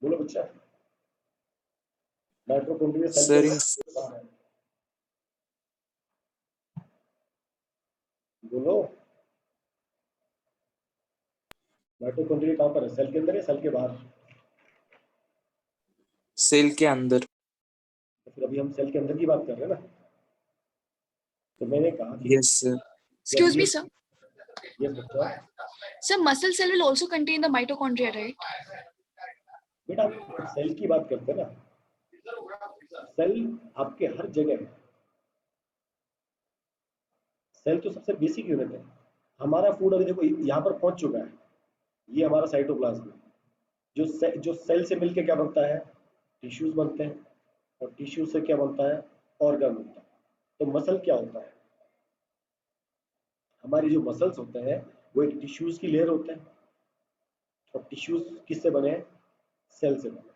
Speaker 1: बोलो बच्चा, माइटोकॉन्ड्रिया सेल के
Speaker 4: सर इन
Speaker 1: अंदर बाहर है, बोलो। माइटोकॉन्ड्रिया कहाँ पर है, सेल के अंदर या सेल के बाहर?
Speaker 4: सेल के अंदर।
Speaker 1: तो फिर अभी हम सेल के अंदर की बात कर रहे हैं ना। तो मैंने कहा कि
Speaker 4: yes sir.
Speaker 6: Excuse me, sir.
Speaker 1: Yes बच्चा,
Speaker 6: Sir, muscle cell will also contain the mitochondria, right?
Speaker 1: बेटा आप सेल की बात करते हैं ना, सेल आपके हर जगह है। सेल तो सबसे बेसिक यूनिट है। हमारा फूड अभी देखो यहाँ पर पहुंच चुका है, ये हमारा साइटोप्लाज्म है। जो सेल से मिलके क्या बनता है, टिश्यूज बनते हैं, और टिश्यू से क्या बनता है, ऑर्गन बनता है। तो मसल क्या होता है, हमारी जो मसल्स होते हैं वो एक टिश्यूज की लेयर होते हैं, और टिश्यूज किससे बने हैं, सेल से बने।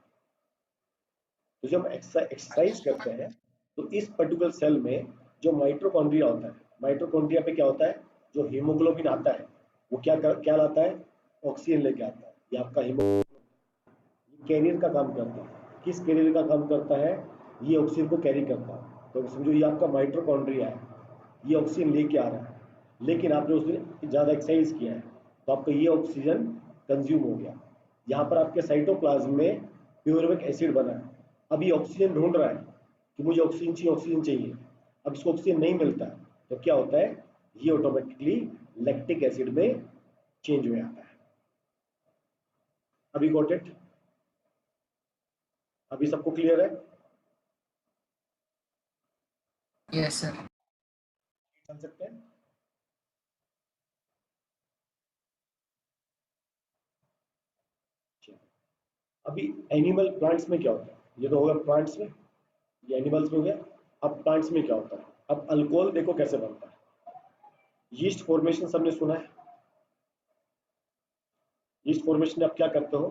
Speaker 1: तो जब हम एक्सरसाइज करते हैं तो इस पर्टिकुलर सेल में जो माइटोकॉन्ड्रिया होता है, माइटोकॉन्ड्रिया पे क्या होता है, जो हीमोग्लोबिन आता है वो क्या लाता है, ऑक्सीजन लेके आता है। ये आपका हीमोग्लोबिन कैरियर का काम करता है। किस कैरियर का काम करता है, ये ऑक्सीजन को कैरी करता है। तो समझो ये आपका माइटोकॉन्ड्रिया है, ये ऑक्सीजन लेके आ रहा है, लेकिन आपने उस दिन ज़्यादा एक्सरसाइज किया है तो आपका ये ऑक्सीजन कंज्यूम हो गया। यहाँ पर आपके साइटोप्लाज्म में प्यूरिक एसिड बना है। अब ये ऑक्सीजन ढूंढ रहा है कि मुझे ऑक्सीजन चाहिए, ऑक्सीजन चाहिए। अब इसको ऑक्सीजन नहीं मिलता है तो क्या होता है, ये ऑटोमेटिकली लैक्टिक एसिड में चेंज हो जाता है। अभी गॉट इट, अभी सबको क्लियर है?
Speaker 7: Yes, sir.
Speaker 1: चल सकते हैं। अभी एनिमल प्लांट्स में क्या होता है, ये तो होगा प्लांट्स में, ये एनिमल्स में हो गया। अब प्लांट्स में क्या होता है, अब अल्कोहल देखो कैसे बनता है। यीस्ट फॉर्मेशन सबने सुना है। यीस्ट फॉर्मेशन में आप क्या करते हो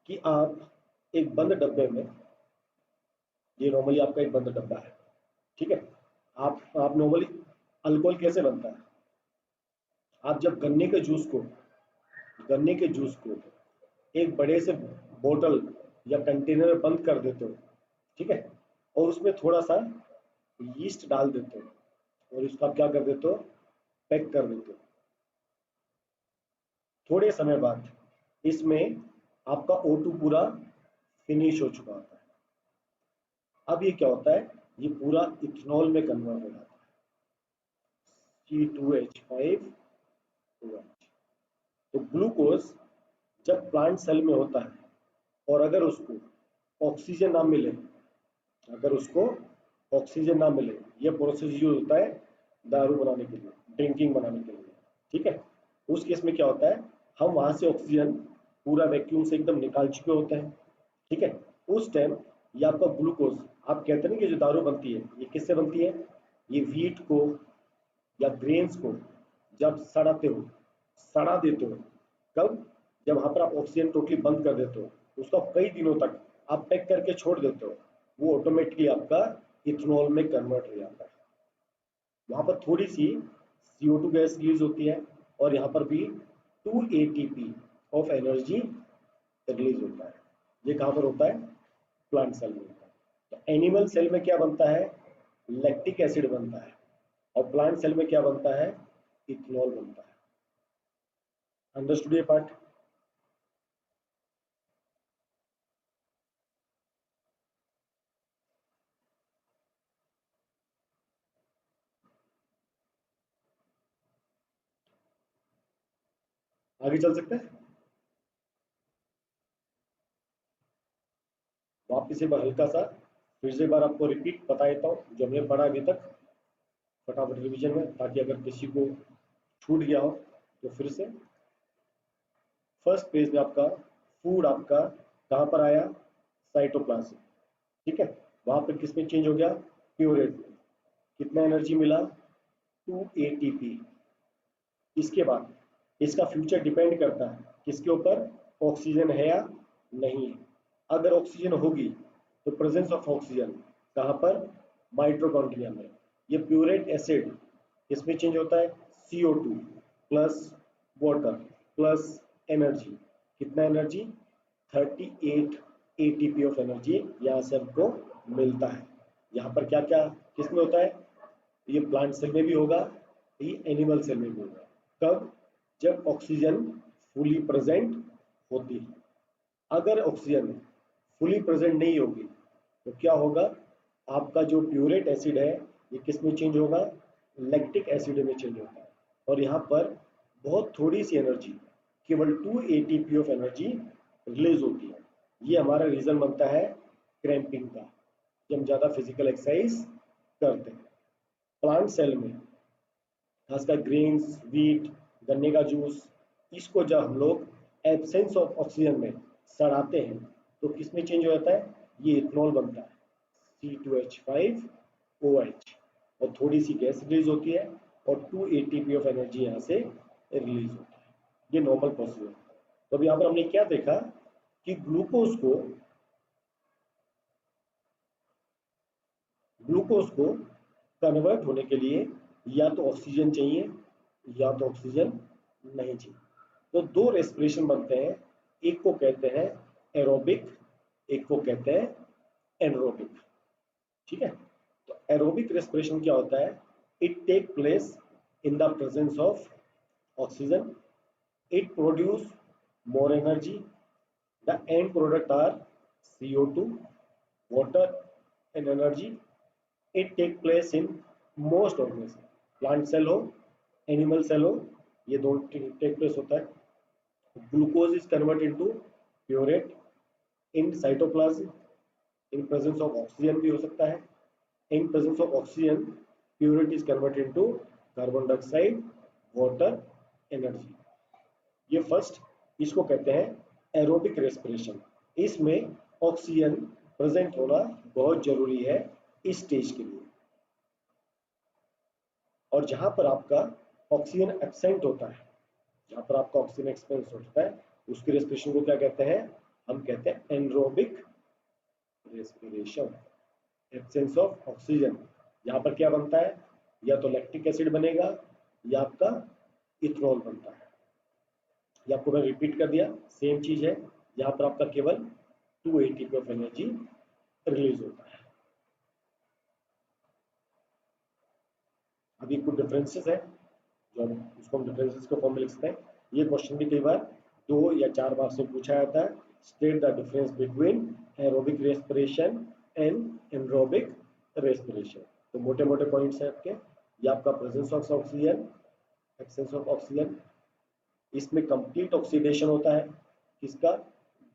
Speaker 1: कि आप एक बंद डब्बे में, ये नॉर्मली आपका एक बंद डब्बा है, ठीक है, आप नॉर्मली अल्कोहल कैसे बनता है, आप जब गन्ने के जूस को एक बड़े से बोतल या कंटेनर में बंद कर देते हो, ठीक है, और उसमें थोड़ा सा यीस्ट डाल देते हो और इसको आप क्या कर देते हो, पैक कर देते हो। थोड़े समय बाद इसमें आपका O2 पूरा फिनिश हो चुका होता है। अब ये क्या होता है, ये पूरा इथेनॉल में कन्वर्ट हो जाता है, C2H5OH। तो ग्लूकोज जब प्लांट सेल में होता है और अगर उसको ऑक्सीजन ना मिले, ये प्रोसेस यूज होता है दारू बनाने के लिए, ड्रिंकिंग बनाने के लिए, ठीक है। उस केस में क्या होता है, हम वहां से ऑक्सीजन पूरा वैक्यूम से एकदम निकाल चुके होते हैं, ठीक है। उस टाइम ये आपका ग्लूकोज, आप कहते हैं कि जो दारू बनती है ये किससे बनती है, ये व्हीट को या ग्रेन्स को जब सड़ा देते हो, कब, जब वहां पर आप ऑक्सीजन टोटली बंद कर देते हो, उसको कई दिनों तक आप पैक करके छोड़ देते हो, वो ऑटोमेटिकली आपका इथेनॉल में कन्वर्ट हो जाता है। वहां पर थोड़ी सी CO2 गैस रिलीज होती है और यहाँ पर भी 2 ATP ऑफ एनर्जी रिलीज होता है। ये कहाँ पर होता है, प्लांट सेल में होता है। तो एनिमल सेल में क्या बनता है, लैक्टिक एसिड बनता है, और प्लांट सेल में क्या बनता है, इथेनॉल बनता है। अंडरस्टूड ये पार्ट? आगे चल सकते हैं? वापिस एक बार हल्का सा फिर से एक बार आपको रिपीट बता देता हूँ जो हमने पढ़ा अभी तक, फटाफट रिवीजन में, ताकि अगर किसी को छूट गया हो तो फिर से। फर्स्ट पेज में आपका फूड आपका कहाँ पर आया, साइटोप्लाज्म, ठीक है। वहां पर किसमें चेंज हो गया, प्यूरेट में। कितना एनर्जी मिला, 2 ATP। इसके बाद इसका फ्यूचर डिपेंड करता है किसके ऊपर, ऑक्सीजन है या नहीं है। अगर ऑक्सीजन होगी तो प्रेजेंस ऑफ ऑक्सीजन कहाँ पर, माइटोकॉन्ड्रिया में। ये प्यूरेट एसिड इसमें चेंज होता है, CO2 plus water plus energy. कितना एनर्जी, 38 ATP ऑफ एनर्जी यहाँ से हमको मिलता है। यहाँ पर क्या क्या किसमें होता है, ये प्लांट सेल में भी होगा, ये एनिमल सेल में भी होगा। कब, जब ऑक्सीजन फुली प्रेजेंट होती है। अगर ऑक्सीजन फुली प्रेजेंट नहीं होगी तो क्या होगा, आपका जो प्यूरेट एसिड है ये किस में चेंज होगा, लैक्टिक एसिड में चेंज होगा है। और यहाँ पर बहुत थोड़ी सी एनर्जी, केवल 2 ATP ऑफ एनर्जी रिलीज होती है। ये हमारा रीजन बनता है क्रैम्पिंग का, जब हम ज़्यादा फिजिकल एक्सरसाइज करते हैं। प्लांट सेल में खासकर ग्रेन्स, वीट, गन्ने का जूस, इसको जब हम लोग एब्सेंस ऑफ ऑक्सीजन में सड़ाते हैं तो किस में चेंज हो जाता है, ये इथेनॉल बनता है, C2H5OH, और थोड़ी सी गैस रिलीज होती है और 2 ATP ऑफ एनर्जी यहाँ से रिलीज होता है। ये नॉर्मल प्रोसेस है। तो अभी यहाँ पर हमने क्या देखा कि ग्लूकोज को कन्वर्ट होने के लिए या तो ऑक्सीजन चाहिए या तो ऑक्सीजन नहीं चाहिए। तो दो रेस्पिरेशन बनते हैं, एक को कहते हैं एरोबिक, एक को कहते हैं एनरोबिक। ठीक है, तो एरोबिक रेस्पिरेशन क्या होता है, it take place in the presence of oxygen, it produce more energy, the end product are CO2, water and energy. It take place in most organisms, plant cell हो, animal cell हो, ये दोनों take place होता है। Glucose is converted into purate in cytoplasm, in presence of oxygen भी हो सकता है, in presence of oxygen purate is converted into carbon dioxide, water, energy। ये फर्स्ट, इसको कहते हैं एरोबिक रेस्पिरेशन। इसमें ऑक्सीजन प्रेजेंट होना बहुत जरूरी है इस स्टेज के लिए। और जहां पर आपका ऑक्सीजन एब्सेंट होता है, जहां पर आपका ऑक्सीजन एक्सपेंस होता है, उसकी रेस्पिरेशन को क्या कहते हैं, हम कहते हैं anaerobic respiration. Absence of oxygen, यहाँ पर क्या बनता है, या तो लैक्टिक एसिड बनेगा या आपका इथेनॉल बनता है। ये आपको मैं रिपीट कर दिया, सेम चीज है, यहाँ पर आपका केवल 2 ATP ऑफ एनर्जी रिलीज होता है। अभी कुछ डिफरेंसेस है जो उसको हम डिफरेंसेस के फॉर्म में लिख सकते हैं। ये क्वेश्चन भी कई बार 2 या 4 बार से पूछा जाता है। State the difference between aerobic respiration and anaerobic respiration. तो मोटे मोटे पॉइंट्स हैं आपके, ये आपका presence of oxygen, absence of oxygen, इसमें कंप्लीट ऑक्सीडेशन होता है किसका,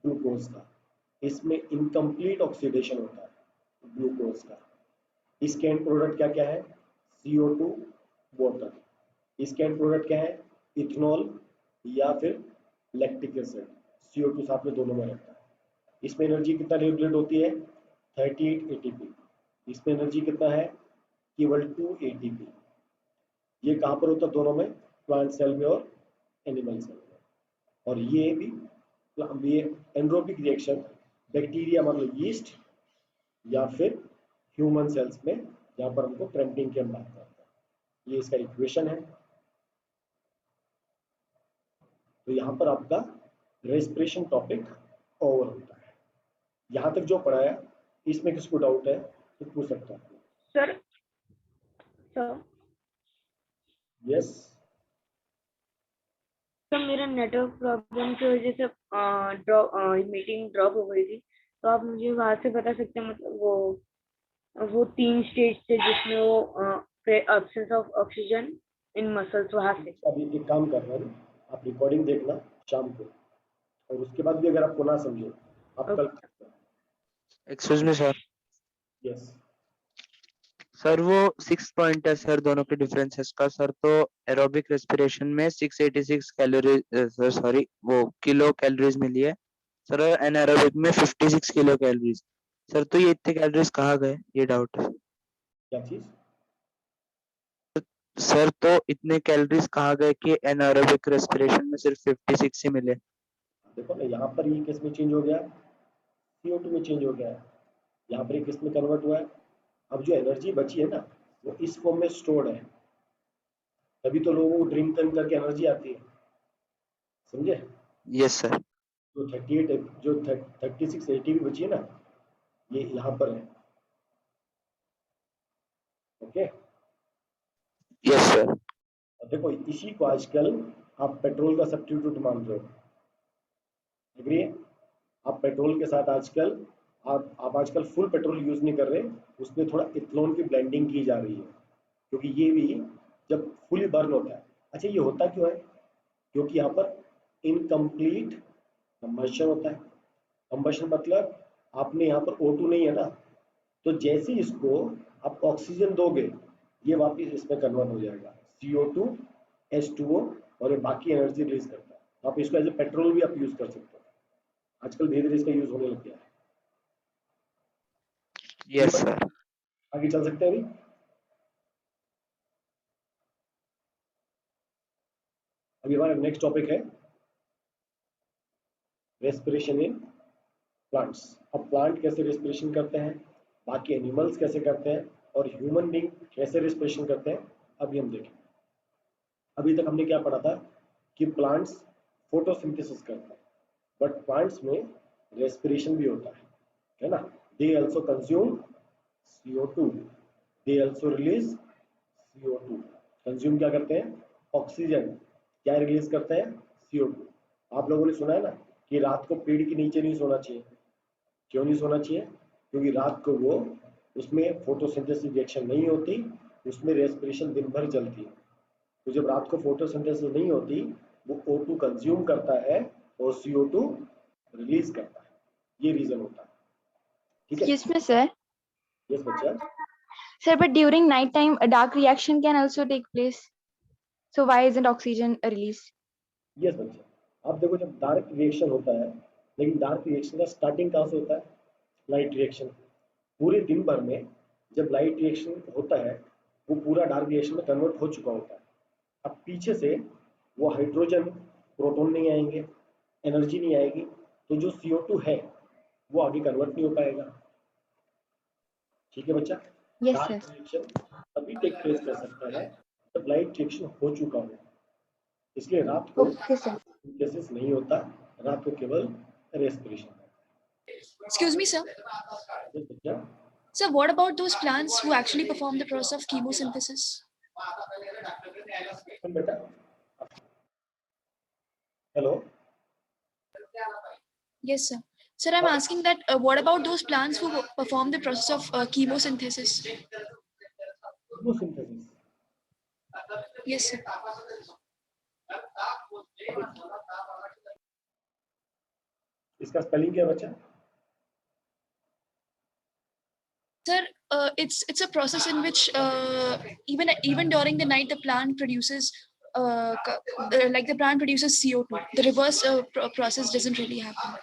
Speaker 1: ग्लूकोज का, इसमें इनकम्प्लीट ऑक्सीडेशन होता है ग्लूकोज का। इसके एंड प्रोडक्ट क्या क्या है, CO2, वाटर। इसके एंड प्रोडक्ट क्या है, इथेनॉल या फिर लैक्टिक एसिड, CO2 साथ में दोनों में रहता है। इसमें एनर्जी कितना रेगुलेट होती है, 38 ATP। इसमें एनर्जी कितना है, केवल 2 ATP। ये कहाँ पर होता है, दोनों में, प्लांट सेल में और एनिमल सेल में। और ये एनरोबिक रिएक्शन बैक्टीरिया मतलब यीस्ट या फिर ह्यूमन सेल्स में, जहां पर हमको क्रैम्पिंग की हम बात करते हैं। ये इसका इक्वेशन है। तो यहाँ पर आपका रेस्पिरेशन टॉपिक ओवर होता है। यहाँ तक जो पढ़ाया, इसमें किसको डाउट है तो पूछ सकता है।
Speaker 2: सर सर
Speaker 1: यस,
Speaker 2: सर मेरा नेटवर्क प्रॉब्लम की वजह से मीटिंग ड्रॉप हो गई थी, तो आप मुझे वहां से बता सकते हैं, मतलब वो 3 स्टेज थे जिसमें वो absence of oxygen in muscles, वहां से।
Speaker 1: अभी एक काम कर रहा हूँ, आप रिकॉर्डिंग देखना शाम को, और उसके बाद भी अगर आपको ना समझे आप कल।
Speaker 5: Excuse me sir.
Speaker 1: Yes
Speaker 5: sir वो 6 पॉइंट है सर दोनों के डिफरेंसेस का सर। तो एरोबिक रेस्पिरेशन में 686 कैलोरीज, सॉरी वो किलो कैलोरीज मिली है सर, एनारोबिक में 56 किलो कैलोरीज। सर तो ये इतने कैलोरीज कहाँ गए, ये डाउट है
Speaker 1: क्या चीज,
Speaker 5: सर। तो इतने कैलोरीज कहाँ गए कि एनारोबिक रेस्पिरेशन में सिर्फ 56 ही मिले।
Speaker 1: देखो ना, यहाँ पर ये किस में चेंज हो गया, CO2 में चेंज हो गया है, यहाँ पर ये किस में कन्वर्ट हुआ है। अब जो एनर्जी बची है ना, वो इस फॉर्म में स्टोर्ड है, तभी तो लोगों को ड्रिंक करके एनर्जी आती है, समझे।
Speaker 5: Yes sir.
Speaker 1: जो 38 जो 36 ATP बची है ना, ये यहाँ पर है। Okay,
Speaker 5: yes sir.
Speaker 1: अब देखो इसी को आजकल आप पेट्रोल का सब्स्टिट्यूट मान रहे हो, एग्री है? आप पेट्रोल के साथ आजकल आप आजकल फुल पेट्रोल यूज नहीं कर रहे, उसमें थोड़ा इथेनॉल की ब्लेंडिंग की जा रही है, क्योंकि ये भी जब फुली बर्न होता है। अच्छा, ये होता क्यों है? क्योंकि यहाँ पर इनकम्प्लीट कंबशन होता है। कंबशन मतलब आपने यहाँ पर O2 नहीं है ना, तो जैसे इसको आप ऑक्सीजन दोगे ये वापस इसमें कन्वर्ट हो जाएगा CO2 H2O और ये बाकी एनर्जी रिलीज करता है। तो आप इसको एज ए पेट्रोल भी आप यूज कर सकते हो। आजकल धीरे धीरे इसका यूज होने लग गया है।
Speaker 5: Yes sir.
Speaker 1: आगे चल सकते हैं अभी। अभी हमारा नेक्स्ट टॉपिक है रेस्पिरेशन इन प्लांट्स। अब प्लांट कैसे रेस्पिरेशन करते हैं, बाकी एनिमल्स कैसे करते हैं, और ह्यूमन बीइंग कैसे रेस्पिरेशन करते हैं, अभी हम देखें। अभी तक हमने क्या पढ़ा था कि प्लांट्स फोटोसिंथेसिस करते हैं, बट प्लांट्स में रेस्पिरेशन भी होता है ना। They also consume CO2, they also release CO2। Consume क्या करते हैं? ऑक्सीजन। क्या रिलीज करते हैं? CO2। आप लोगों ने सुना है ना कि रात को पेड़ के नीचे नहीं सोना चाहिए। क्यों नहीं सोना चाहिए? क्योंकि रात को वो उसमें फोटोसिंथेसिस रिएक्शन नहीं होती, उसमें रेस्पिरेशन दिन भर चलती है। तो जब रात को फोटोसिंथेसिस नहीं होती, वो O2 कंज्यूम करता है और CO2 रिलीज करता है। ये रीजन होता है, ठीक है?
Speaker 3: Excuse me, sir.
Speaker 1: यस बच्चा।
Speaker 3: Sir, but during night time, a dark reaction can also take place. So why isn't oxygen released?
Speaker 1: Yes बच्चा, आप देखो जब डार्क रिएक्शन होता है, लेकिन डार्क रिएक्शन का स्टार्टिंग कहाँ से होता है? Light reaction. पूरे दिन भर में जब लाइट रिएक्शन होता है वो पूरा डार्क रिएक्शन में कन्वर्ट हो चुका होता है। अब पीछे से वो हाइड्रोजन प्रोटॉन नहीं आएंगे, एनर्जी नहीं आएगी, तो जो CO2 है वो आगे कन्वर्ट नहीं हो पाएगा। ठीक है बच्चा?
Speaker 3: Yes, sir.
Speaker 1: डार्क रिएक्शन तभी टेक प्लेस कर सकता है जब लाइट रिएक्शन हो चुका हो। इसलिए रात को
Speaker 3: Okay, sir.
Speaker 1: सिंथेसिस नहीं होता, रात को केवल रेस्पिरेशन।
Speaker 6: Excuse me, sir.
Speaker 1: बच्चा,
Speaker 6: Sir, what about those plants who actually perform the process of chemosynthesis?
Speaker 1: बेटा, hello.
Speaker 6: Yes, sir. Sir, I'm asking that what about those plants who perform the process of chemosynthesis?
Speaker 1: Photosynthesis,
Speaker 6: Yes, sir.
Speaker 1: इसका स्पेलिंग क्या है बच्चा?
Speaker 6: Sir, it's a process in which even during the night the plant produces the plant produces CO2. The reverse process doesn't really happen.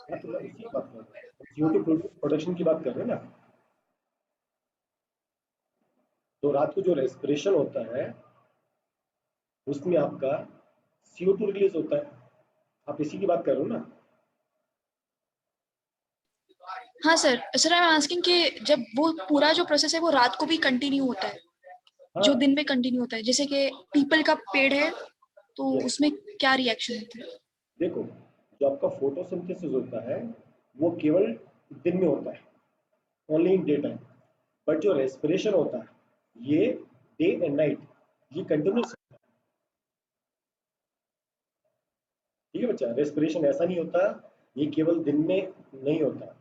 Speaker 1: हाँ, तो मैं उसी की बात कर रहा हूँ, CO2 प्रोडक्शन की बात कर रहे हैं ना। तो रात को जो रेस्पिरेशन होता है उसमें आपका CO2 रिलीज होता है। आप इसी की बात कर रहे हो ना?
Speaker 6: हाँ sir, sir I am asking कि जब वो पूरा जो प्रोसेस है वो रात को भी कंटिन्यू होता है, जो दिन में कंटिन्यू होता है, जैसे कि पीपल का पेड़ है तो
Speaker 1: Yes.
Speaker 6: उसमें क्या रिएक्शन होता है?
Speaker 1: देखो, जो आपका फोटोसिंथेसिस होता है वो केवल दिन में होता है, only in day time. But जो रेस्पिरेशन होता है ये डे एंड नाइट, ये कंटिन्यूस होता है। ठीक है बच्चा? रेस्पिरेशन ऐसा नहीं होता ये केवल दिन में नहीं होता।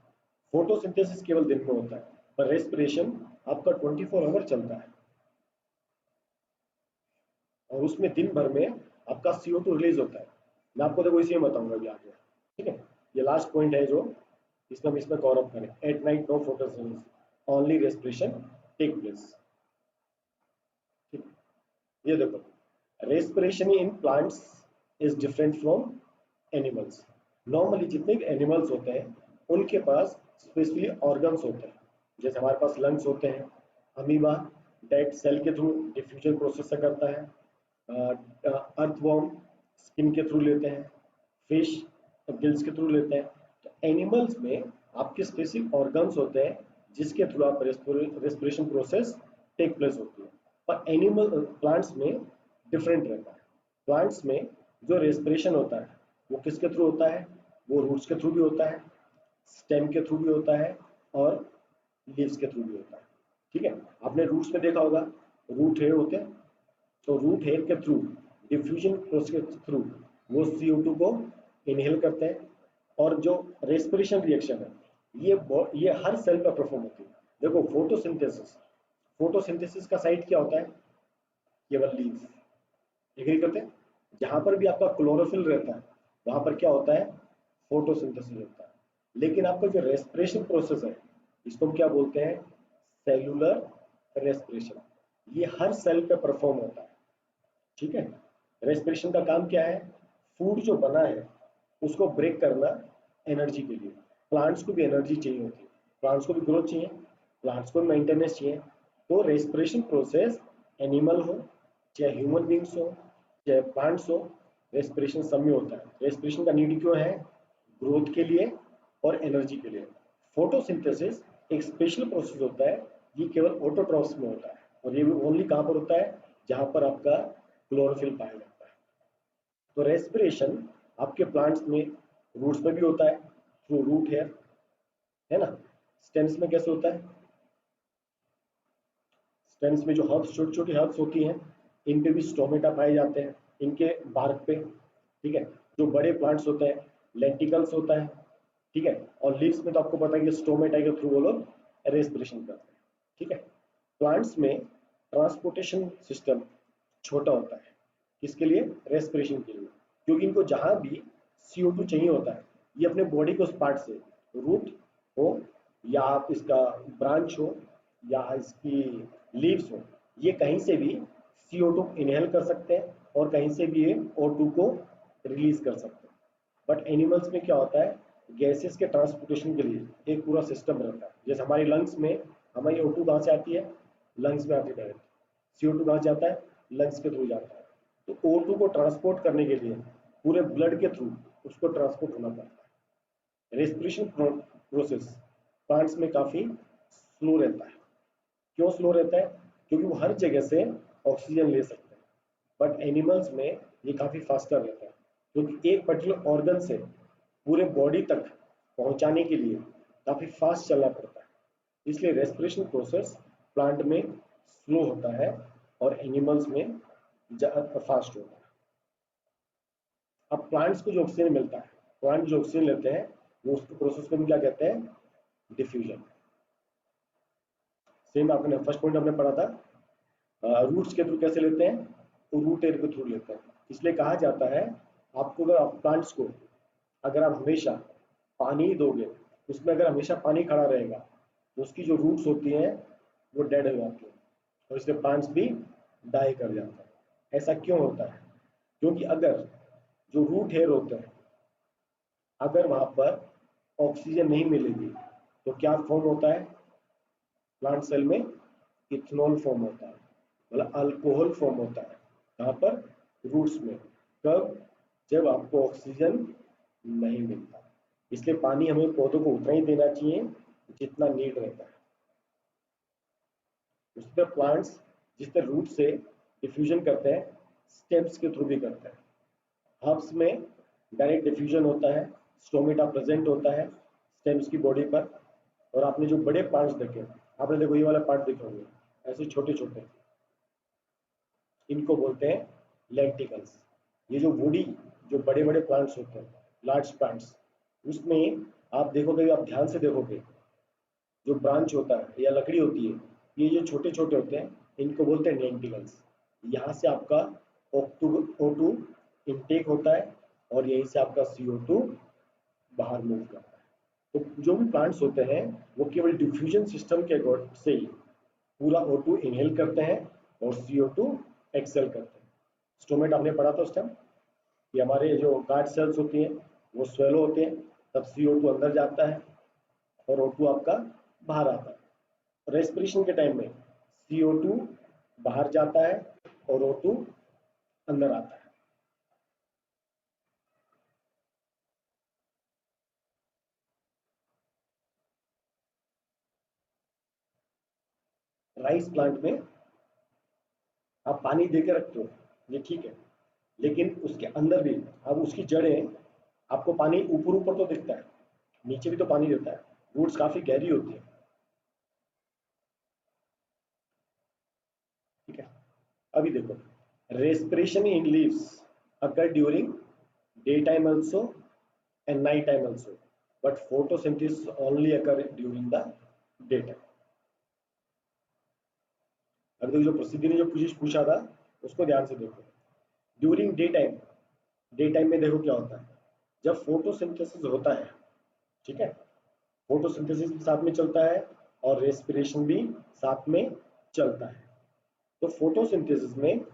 Speaker 1: फोटोसिंथेसिस केवल दिन में होता है, पर रेस्पिरेशन आपका 24 आवर चलता है और उसमें दिन भर में आपका CO2 रिलीज होता है। मैं आपको देखो इसी में बताऊंगा अभी आगे, ठीक है? ये लास्ट पॉइंट है जो इसमें कवर अप करें। At night no photosynthesis, only respiration take place. ठीक, ये देखो, respiration in plants is different from animals. Normally जितने भी एनिमल्स होते हैं उनके पास स्पेशली ऑर्गन्स होते हैं, जैसे हमारे पास लंग्स होते हैं। अमीबा डेड सेल के थ्रू डिफ्यूजन प्रोसेस से करता है। अर्थवॉर्म स्किन के थ्रू लेते हैं, फिश गिल्स के थ्रू लेते हैं। तो एनिमल्स में आपके स्पेसिफिक ऑर्गन्स होते हैं जिसके थ्रू आप रेस्पिरेशन प्रोसेस टेक प्लेस होती है। पर एनिमल प्लांट्स में डिफरेंट रहता है। प्लांट्स में जो रेस्पिरेशन होता है वो किसके थ्रू होता है? वो रूट्स के थ्रू भी होता है, स्टेम के थ्रू भी होता है और लीव्स के थ्रू भी होता है। ठीक है? आपने रूट्स में देखा होगा, रूट हेयर होते हैं, तो रूट हेयर के थ्रू डिफ्यूजन प्रोसेस के थ्रू वो CO2 को इनहेल करते हैं और जो रेस्पिरेशन रिएक्शन है ये हर सेल पर परफॉर्म होती है। देखो फोटोसिंथेसिस का साइट क्या होता है? केवल लीव्स। एग्री करते हैं? जहां पर भी आपका क्लोरोफिल रहता है वहां पर क्या होता है? फोटोसिंथेसिस होता है। लेकिन आपका जो रेस्पिरेशन प्रोसेस है इसको हम क्या बोलते हैं? Cellular respiration. ये हर सेल पे परफॉर्म होता है। ठीक है। रेस्पिरेशन का काम क्या है? फूड जो बना है उसको ब्रेक करना एनर्जी के लिए। प्लांट्स को भी एनर्जी चाहिए होती है, प्लांट्स को भी ग्रोथ चाहिए, प्लांट्स को भी मेंटेनेंस चाहिए। तो रेस्पिरेशन प्रोसेस एनिमल हो चाहे ह्यूमन बींग्स हो चाहे प्लांट्स हो, रेस्पिरेशन सब में होता है। रेस्पिरेशन का नीड क्यों है? ग्रोथ के लिए और एनर्जी के लिए। फोटोसिंथेसिस एक स्पेशल प्रोसेस होता है, ये केवल ऑटोट्रॉफ्स में होता है और ये भी ओनली कहाँ पर होता है? जहां पर आपका क्लोरोफिल पाया जाता है। तो रेस्पिरेशन आपके प्लांट्स में रूट्स में भी होता है थ्रू रूट हेयर, है ना। स्टेम्स में कैसे होता है? स्टेम्स में जो हर्ब्स, छोटी छोटी हर्ब्स होती हैं, इन पे भी स्टोमेटा पाए जाते हैं इनके बार्क पे। ठीक है। जो बड़े प्लांट्स होते हैं लेंटिकल्स होता है। ठीक है। और लीव्स में तो आपको पता है कि स्टोमेटा के थ्रू वो लोग रेस्पिरेशन करते हैं। ठीक है। प्लांट्स में ट्रांसपोर्टेशन सिस्टम छोटा होता है, किसके लिए? रेस्पिरेशन के लिए। क्योंकि इनको जहां भी CO2 चाहिए होता है ये अपने बॉडी को उस पार्ट से, रूट हो या आप इसका ब्रांच हो या इसकी लीव्स हो, ये कहीं से भी CO2 इनहेल कर सकते हैं और कहीं से भी ये O2 को रिलीज कर सकते हैं। बट एनिमल्स में क्या होता है? गैसेस के ट्रांसपोर्टेशन के लिए एक पूरा सिस्टम रहता है। जैसे हमारी लंग्स में हमारी O2 कहाँ से आती है? लंग्स में आती है डायरेक्ट। CO2 कहाँ से आता है? लंग्स के थ्रू जाता है। तो O2 को ट्रांसपोर्ट करने के लिए पूरे ब्लड के थ्रू उसको ट्रांसपोर्ट होना पड़ता है। रेस्पिरेशन प्रोसेस प्लांट्स में काफी स्लो रहता है। क्यों स्लो रहता है? क्योंकि वो हर जगह से ऑक्सीजन ले सकते हैं। बट एनिमल्स में ये काफी फास्टर रहता है, क्योंकि एक पर्टिकुलर ऑर्गन से पूरे बॉडी तक पहुंचाने के लिए काफी फास्ट चलना पड़ता है। इसलिए रेस्पिरेशन प्रोसेस प्लांट में स्लो होता है और एनिमल्स में फास्ट होता है। अब प्लांट्स को जो ऑक्सीजन मिलता है, प्लांट जो ऑक्सीजन लेते हैं वो उसके प्रोसेस को हम क्या कहते हैं? डिफ्यूजन। सेम आपने फर्स्ट पॉइंट हमने पढ़ा था, रूट्स के थ्रू कैसे लेते हैं? तो रूट एयर के थ्रू लेते हैं। इसलिए कहा जाता है आपको, अगर आप प्लांट्स को अगर आप हमेशा पानी दोगे, उसमें अगर हमेशा पानी खड़ा रहेगा तो उसकी जो रूट्स होती हैं वो डेड हो जाती हैं और इसलिए प्लांट्स भी डाई कर जाते हैं। ऐसा क्यों होता है? क्योंकि अगर जो रूट हेयर होते हैं, अगर वहां पर ऑक्सीजन नहीं मिलेगी तो क्या फॉर्म होता है? प्लांट सेल में इथेनॉल फॉर्म होता है, मतलब अल्कोहल फॉर्म होता है। यहाँ पर रूट्स में कब? जब आपको ऑक्सीजन नहीं मिलता। इसलिए पानी हमें पौधों को उतना ही देना चाहिए जितना नीड रहता है। उस पर प्लांट्स जिस तरह रूट से डिफ्यूजन करते हैं, स्टेम्स के थ्रू भी करते हैं। हर्ब्स में डायरेक्ट डिफ्यूजन होता है, स्टोमेटा प्रेजेंट होता है स्टेम्स की बॉडी पर। और आपने जो बड़े प्लांट्स देखे, आपने देखो ये वाला पार्ट देखे होंगे ऐसे छोटे छोटे, इनको बोलते हैं लेंटिकल्स। ये जो वुडी, जो बड़े बड़े प्लांट्स होते हैं, लार्ज प्लांट्स, उसमें आप देखोगे, आप ध्यान से देखोगे, जो ब्रांच होता है या लकड़ी होती है, ये जो छोटे छोटे होते हैं इनको बोलते हैं लेंटिकल्स। यहाँ से आपका O2 इनटेक होता है और यहीं से आपका CO2 बाहर मूव करता है। तो जो भी प्लांट्स होते हैं वो केवल डिफ्यूजन सिस्टम के से ही पूरा O2 इनहेल करते हैं और CO2 एक्सेल करते हैं। स्टोमेट आपने पढ़ा था उस टाइम कि हमारे जो गार्ड सेल्स होती हैं वो स्वेलो होते हैं, तब CO2 अंदर जाता है और O2 आपका बाहर आता है। रेस्पिरेशन के टाइम में CO2 बाहर जाता है और O2 अंदर आता है। राइस प्लांट में आप पानी देके रखते हो, ये ठीक है, लेकिन उसके अंदर भी अब उसकी जड़ें, आपको पानी ऊपर ऊपर तो दिखता है, नीचे भी तो पानी रहता है, रूट्स काफी गहरी होती है। ठीक है। अभी देखो, respiration in leaves occur during day time also and night time also, but photosynthesis only occur during the daytime. अब देखो जो प्रसिद्धि ने जो पूछा था उसको ध्यान से देखो। ड्यूरिंग डे टाइम में देखो क्या होता है, जब फोटोसिंथेसिस होता है, ठीक है, फोटोसिंथेसिस भी साथ में चलता है और रेस्पिरेशन भी साथ में चलता है। तो फोटोसिंथेसिस में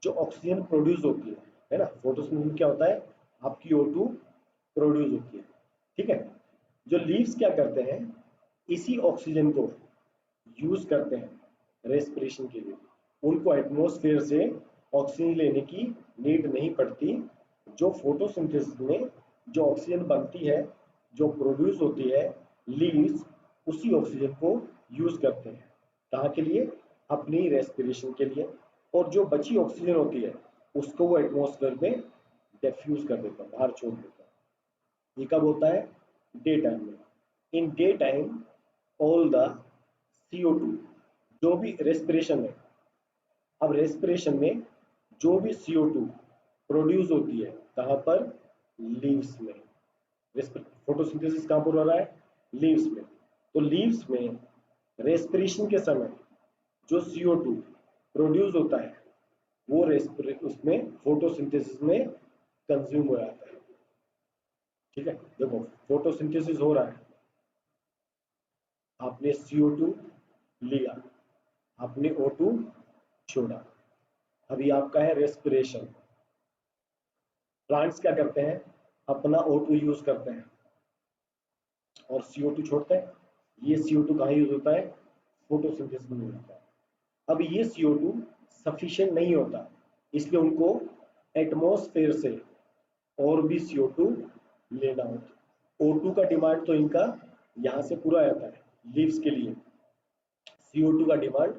Speaker 1: जो ऑक्सीजन प्रोड्यूस होती है ना, फोटोसिंथेसिस में क्या होता है, आपकी O2 प्रोड्यूस होती है, ठीक है। जो लीव्स क्या करते हैं, इसी ऑक्सीजन को यूज करते हैं रेस्पिरेशन के लिए, उनको एटमॉस्फेयर से ऑक्सीजन लेने की नीड नहीं पड़ती। जो फोटोसिंथेसिस में जो ऑक्सीजन बनती है, जो प्रोड्यूस होती है, लीव्स उसी ऑक्सीजन को यूज करते हैं, कहाँ के लिए, अपनी रेस्पिरेशन के लिए, और जो बची ऑक्सीजन होती है उसको वो एटमॉस्फेयर में डिफ्यूज कर देता है, बाहर छोड़ देता है। ये कब होता है, डे टाइम में। In day time all the CO2 जो भी रेस्पिरेशन में, अब रेस्पिरेशन में जो भी CO2 प्रोड्यूस होती है, कहाँ पर, लीव्स में। फोटोसिंथेसिस कहाँ पर हो रहा है, लीव्स में। तो लीव्स में रेस्पिरेशन के समय जो CO2 प्रोड्यूस होता है वो उसमें फोटोसिंथेसिस में कंज्यूम हो जाता है, ठीक है। देखो फोटोसिंथेसिस हो रहा है, आपने CO2 लिया, आपने O2 छोड़ा, अभी आपका है रेस्पिरेशन। प्लांट्स क्या करते हैं, अपना O2 यूज करते हैं और CO2 छोड़ते हैं। ये CO2 कहाँ यूज होता है, फोटोसिंथेसिस में यूज होता है। अब ये CO2 सफिशिएंट नहीं होता, इसलिए उनको एटमॉस्फेयर से और भी CO2 लेना होता है। O2 का डिमांड तो इनका यहाँ से पूरा आता है लीव्स के लिए, CO2 का डिमांड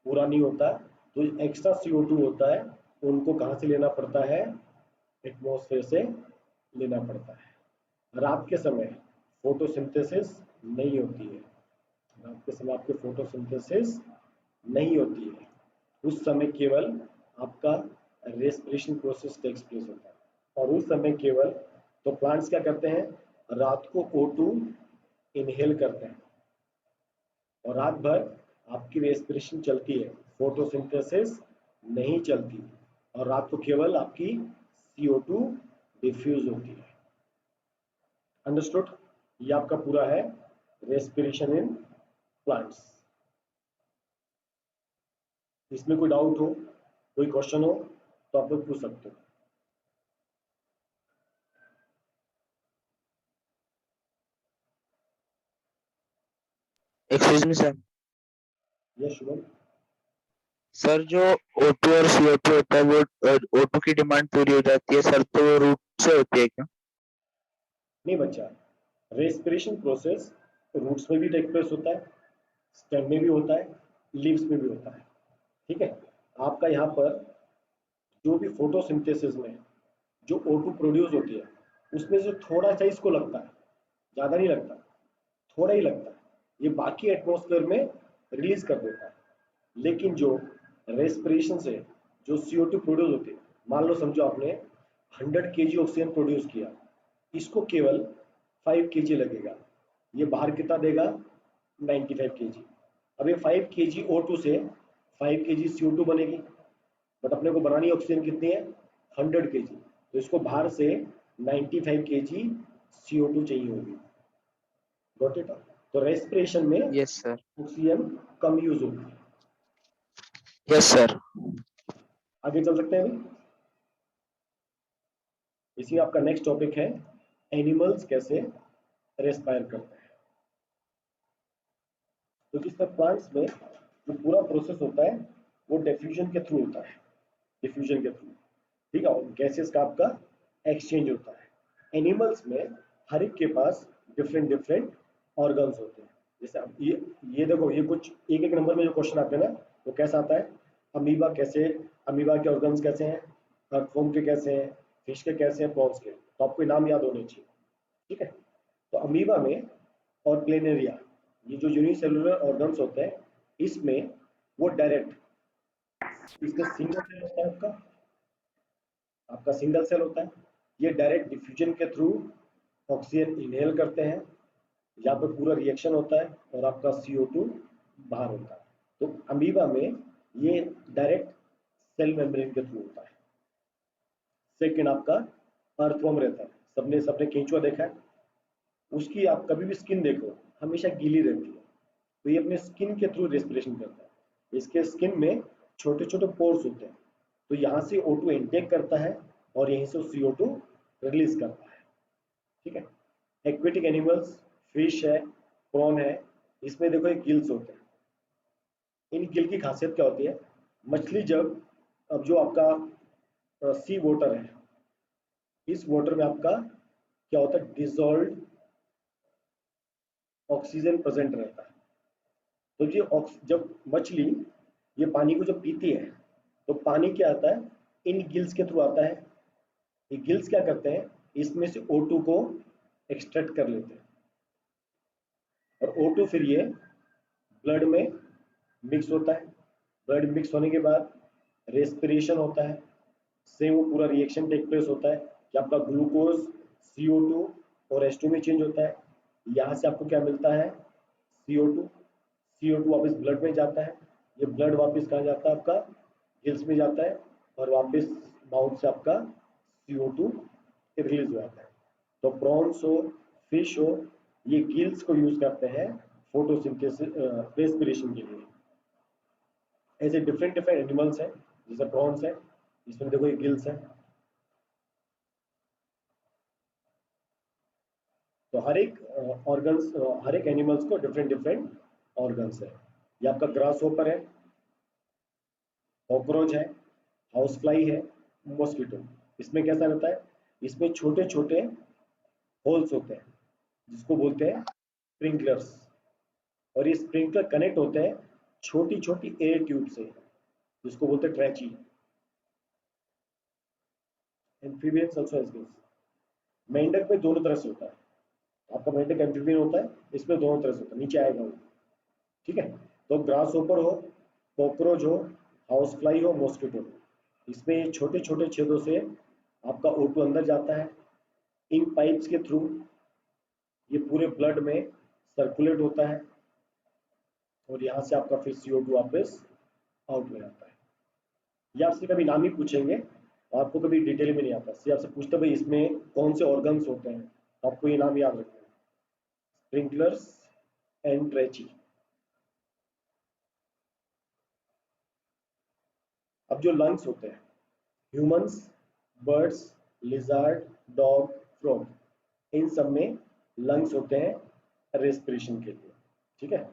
Speaker 1: पूरा नहीं होता, तो एक्स्ट्रा CO2 होता है, उनको कहाँ से लेना पड़ता है, एटमॉस्फेयर से लेना पड़ता है। रात के समय फोटोसिंथेसिस नहीं होती है, रात के समय आपके फोटोसिंथेसिस नहीं होती है, उस समय केवल आपका रेस्पिरेशन प्रोसेस टेक्स प्लेस होता है। और उस समय केवल, तो प्लांट्स क्या करते हैं, रात को O2 इनहेल करते हैं और रात भर आपकी रेस्पिरेशन चलती है, फोटोसिंथेसिस नहीं चलती, और रात को केवल आपकी CO2 डिफ्यूज होती है। अंडरस्टूड? ये आपका पूरा है रेस्पिरेशन इन प्लांट्स। इसमें कोई डाउट हो, कोई क्वेश्चन हो तो आप लोग पूछ सकते हो।
Speaker 5: Excuse me sir.
Speaker 1: Yes Shubham.
Speaker 5: Sir जो O2 और CO2 होता है वो O2 की डिमांड पूरी हो जाती है सर, तो वो रूट से होती है क्या?
Speaker 1: नहीं बच्चा, रेस्पिरेशन प्रोसेस रूट्स में भी टेक प्लेस होता है, स्टेम में भी होता है, लीव्स में भी होता है, ठीक है। आपका यहाँ पर जो भी फोटोसिंथेसिस में जो O2 प्रोड्यूस होती है उसमें से थोड़ा सा इसको लगता है, ज़्यादा नहीं लगता, थोड़ा ही लगता है, ये बाकी एटमॉस्फेयर में रिलीज कर देता है। लेकिन जो रेस्पिरेशन से जो CO2 प्रोड्यूस होती है, मान लो समझो आपने 100 kg ऑक्सीजन प्रोड्यूस किया, इसको केवल 5 kg लगेगा, ये बाहर कितना देगा, 95 kg। अब ये 5 kg O2 से 5 kg CO2 बनेगी, बट अपने को बनानी ऑक्सीजन कितनी है, 100 kg, तो इसको बाहर से 95 kg CO2 चाहिए होगी। Got it? तो रेस्पिरेशन में
Speaker 5: यस सर।
Speaker 1: ऑक्सीजन कम यूज होती है।
Speaker 5: Yes sir.
Speaker 1: आगे चल सकते हैं अभी। इसी आपका नेक्स्ट टॉपिक है एनिमल्स कैसे रेस्पायर करते हैं। तो जिसमें प्लांट्स में जो पूरा प्रोसेस होता है वो डिफ्यूजन के थ्रू होता है, डिफ्यूजन के थ्रू, ठीक है, और गैसेस का आपका एक्सचेंज होता है। एनिमल्स में हर एक के पास डिफरेंट डिफरेंट ऑर्गन्स होते हैं। जैसे अब ये देखो, ये कुछ एक एक नंबर में जो क्वेश्चन आते हैं ना, वो कैसा आता है, अमीबा कैसे, अमीबा के ऑर्गन्स कैसे हैं, अर्थवॉर्म के कैसे हैं, फिश के कैसे हैं, प्रॉन्स के, तो आपको नाम याद होने चाहिए, ठीक है। तो अमीबा में और प्लेनेरिया, ये जो यूनिसेलुलर ऑर्गन्स होते हैं, इसमें वो डायरेक्ट, इसमें सिंगल सेल होता है, आपका सिंगल सेल होता है, ये डायरेक्ट डिफ्यूजन के थ्रू ऑक्सीजन इनहेल करते हैं, यहाँ पर पूरा रिएक्शन होता है और आपका CO2 बाहर होता है। तो अमीबा में ये डायरेक्ट सेल मेम्ब्रेन के थ्रू होता है। सेकंड आपका अर्थवर्म रहता है, सबने केंचुआ देखा है, उसकी आप कभी भी स्किन देखो हमेशा गीली रहती है, तो ये अपने स्किन के थ्रू रेस्पिरेशन करता है। इसके स्किन में छोटे छोटे पोर्स होते हैं, तो यहाँ से O2 इनटेक करता है और यहीं से CO2 रिलीज करता है। ठीक है। एक्वेटिक एनिमल्स, फिश है, प्रॉन है, इसमें देखो एक गिल्स होते हैं। इन गिल की खासियत क्या होती है, मछली जब अब जो आपका सी वाटर है, इस वाटर में आपका क्या होता है, डिजोल्व ऑक्सीजन प्रेजेंट रहता है। तो ये जब मछली ये पानी को जब पीती है तो पानी क्या आता है, इन गिल्स के थ्रू आता है। ये गिल्स क्या करते हैं, इसमें से O2 को एक्सट्रैक्ट कर लेते हैं और O2 फिर ये ब्लड में मिक्स होता है। ब्लड मिक्स होने के बाद रेस्पिरेशन होता है, से वो पूरा रिएक्शन टेक प्लेस होता है कि आपका ग्लूकोज CO2 और H2 में चेंज होता है। यहाँ से आपको क्या मिलता है, CO2 वापस ब्लड में जाता है, ये ब्लड वापस कहाँ जाता है, आपका गिल्स में जाता है और वापस माउथ से आपका CO2 रिलीज हो जाता है। तो प्रॉन्स हो, फिश हो, ये गिल्स को यूज करते हैं फोटोसिंथेसिस रेस्पिरेशन के लिए। ऐसे डिफरेंट एनिमल्स हैं, जैसे प्रॉन्स है, इसमें देखो ये गिल्स है। तो हर एक एनिमल्स को डिफरेंट ऑर्गन्स है। ये आपका ग्रास होपर है, कॉकरोच है, हाउस फ्लाई है, मॉस्किटो। इसमें कैसा रहता है, इसमें छोटे छोटे होल्स होते हैं जिसको बोलते हैं स्प्रिंकलर्स, और ये स्प्रिंकलर कनेक्ट होते हैं छोटी छोटी एयर ट्यूब से जिसको बोलते हैं trachea. Amphibians also has this. मेंढक में दोनों तरह से होता है, आपका मेंढक एम्फीबियन होता है, इसमें दोनों तरह से होता है, नीचे आएगा वो। ठीक है। तो ग्रास होपर हो, कॉकरोच हो, हाउस फ्लाई हो, मॉस्किटो, इसमें छोटे छोटे छेदों से आपका O2 अंदर जाता है। इन पाइप्स के थ्रू ये पूरे ब्लड में सर्कुलेट होता है और यहाँ से आपका फिर CO2 वापस आउट हो जाता है। ये आपसे कभी नाम ही पूछेंगे, आपको कभी डिटेल में नहीं आता, सिर्फ आपसे पूछते भाई इसमें कौन से ऑर्गन्स होते हैं, तो आपको ये नाम याद रखना है, स्प्रिंकलर्स एंड ट्रेची। अब जो लंग्स होते हैं, humans, birds, lizard, dog, frog, इन सब में लंग्स होते हैं रेस्पिरेशन के लिए। ठीक है।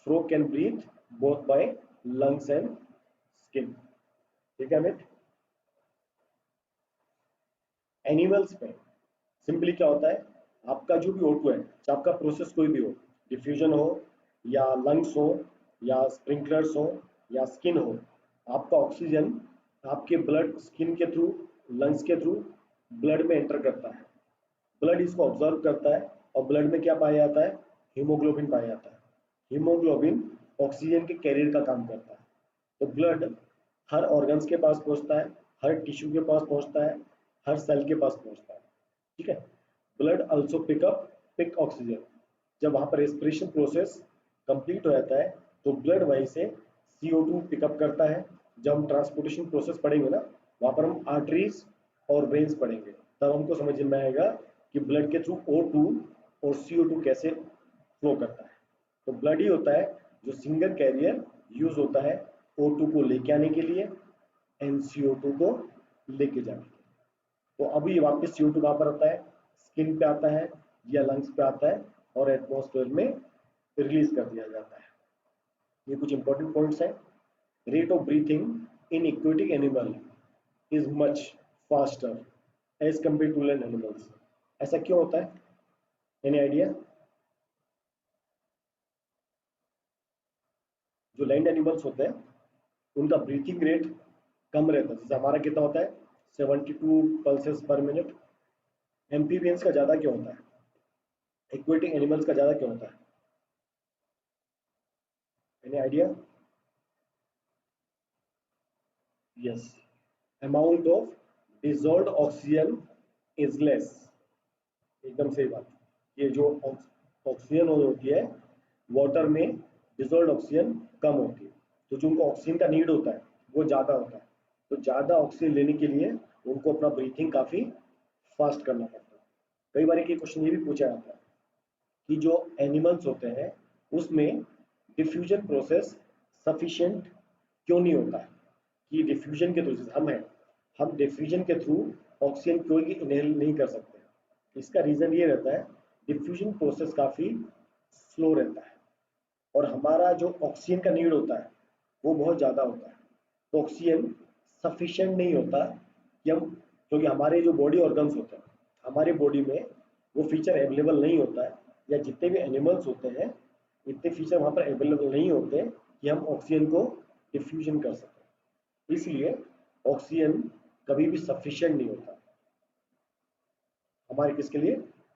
Speaker 1: Frog can breathe both by lungs and skin. ठीक है अमित। एनिमल्स में सिंपली क्या होता है, आपका जो भी O2 है, चाहे आपका प्रोसेस कोई भी हो, डिफ्यूजन हो या लंग्स हो या स्प्रिंकलर्स हो या स्किन हो, आपका ऑक्सीजन आपके ब्लड, स्किन के थ्रू, लंग्स के थ्रू ब्लड में एंटर करता है। ब्लड इसको ऑब्जर्व करता है और ब्लड में क्या पाया जाता है, हीमोग्लोबिन पाया जाता है। हीमोग्लोबिन ऑक्सीजन के कैरियर का काम करता है। तो ब्लड हर ऑर्गन्स के पास पहुंचता है, हर टिश्यू के पास पहुंचता है, हर सेल के पास पहुंचता है। ठीक है। Blood also pick oxygen. जब वहां पर रेस्पिरेशन प्रोसेस कंप्लीट हो जाता है तो ब्लड वहीं से CO2 पिकअप करता है। जब हम ट्रांसपोर्टेशन प्रोसेस पढ़ेंगे ना, वहां पर हम आर्टरीज और वेन्स पढ़ेंगे, तब हमको समझ में आएगा कि ब्लड के थ्रू O2 और CO2 कैसे फ्लो करता है। तो ब्लड ही होता है जो सिंगल कैरियर यूज होता है O2 को लेके आने के लिए एंड CO2 को लेके जाने के लिए। तो अभी वापस CO2 कहाँ पर आता है, स्किन पे आता है या लंग्स पे आता है और एटमॉस्फेयर में रिलीज कर दिया जाता है। ये कुछ इंपॉर्टेंट पॉइंट्स हैं। Rate of breathing in aquatic animal is much faster as compare to land animals. ऐसा क्यों होता है, एनी आइडिया? जो लैंड एनिमल्स होते हैं उनका ब्रीथिंग रेट कम रहता है, जैसे हमारा कितना होता है 72 पल्सेस पर मिनट। एम्फीबियंस का ज्यादा क्यों होता है, एक्वेटिक एनिमल्स का ज्यादा क्यों होता है, any idea? Yes, amount of dissolved oxygen is less. एकदम सही बात। ये जो ऑक्सीजन होती है वाटर में डिजोल्व ऑक्सीजन कम होती है, तो जो उनको ऑक्सीजन का नीड होता है वो ज़्यादा होता है, तो ज़्यादा ऑक्सीजन लेने के लिए उनको अपना ब्रीथिंग काफ़ी फास्ट करना पड़ता है। कई बार एक क्वेश्चन ये भी पूछा जाता है कि जो एनिमल्स होते हैं उसमें डिफ्यूजन प्रोसेस सफिशिएंट क्यों नहीं होता है, कि डिफ्यूजन के थ्रू हम डिफ्यूजन के थ्रू ऑक्सीजन क्यों इनहेल नहीं कर सकते। इसका रीज़न ये रहता है डिफ्यूजन प्रोसेस काफ़ी स्लो रहता है और हमारा जो ऑक्सीजन का नीड होता है वो बहुत ज़्यादा होता है, तो ऑक्सीजन सफिशिएंट नहीं होता कि हम, क्योंकि हमारे जो बॉडी ऑर्गन्स होते हैं हमारे बॉडी में वो फीचर अवेलेबल नहीं होता है, या जितने भी एनिमल्स होते हैं इतने फीचर वहाँ पर अवेलेबल नहीं होते कि हम ऑक्सीजन को डिफ्यूजन कर सकें, इसलिए ऑक्सीजन कभी भी सफिशिएंट नहीं होता हमारे किसके लिए,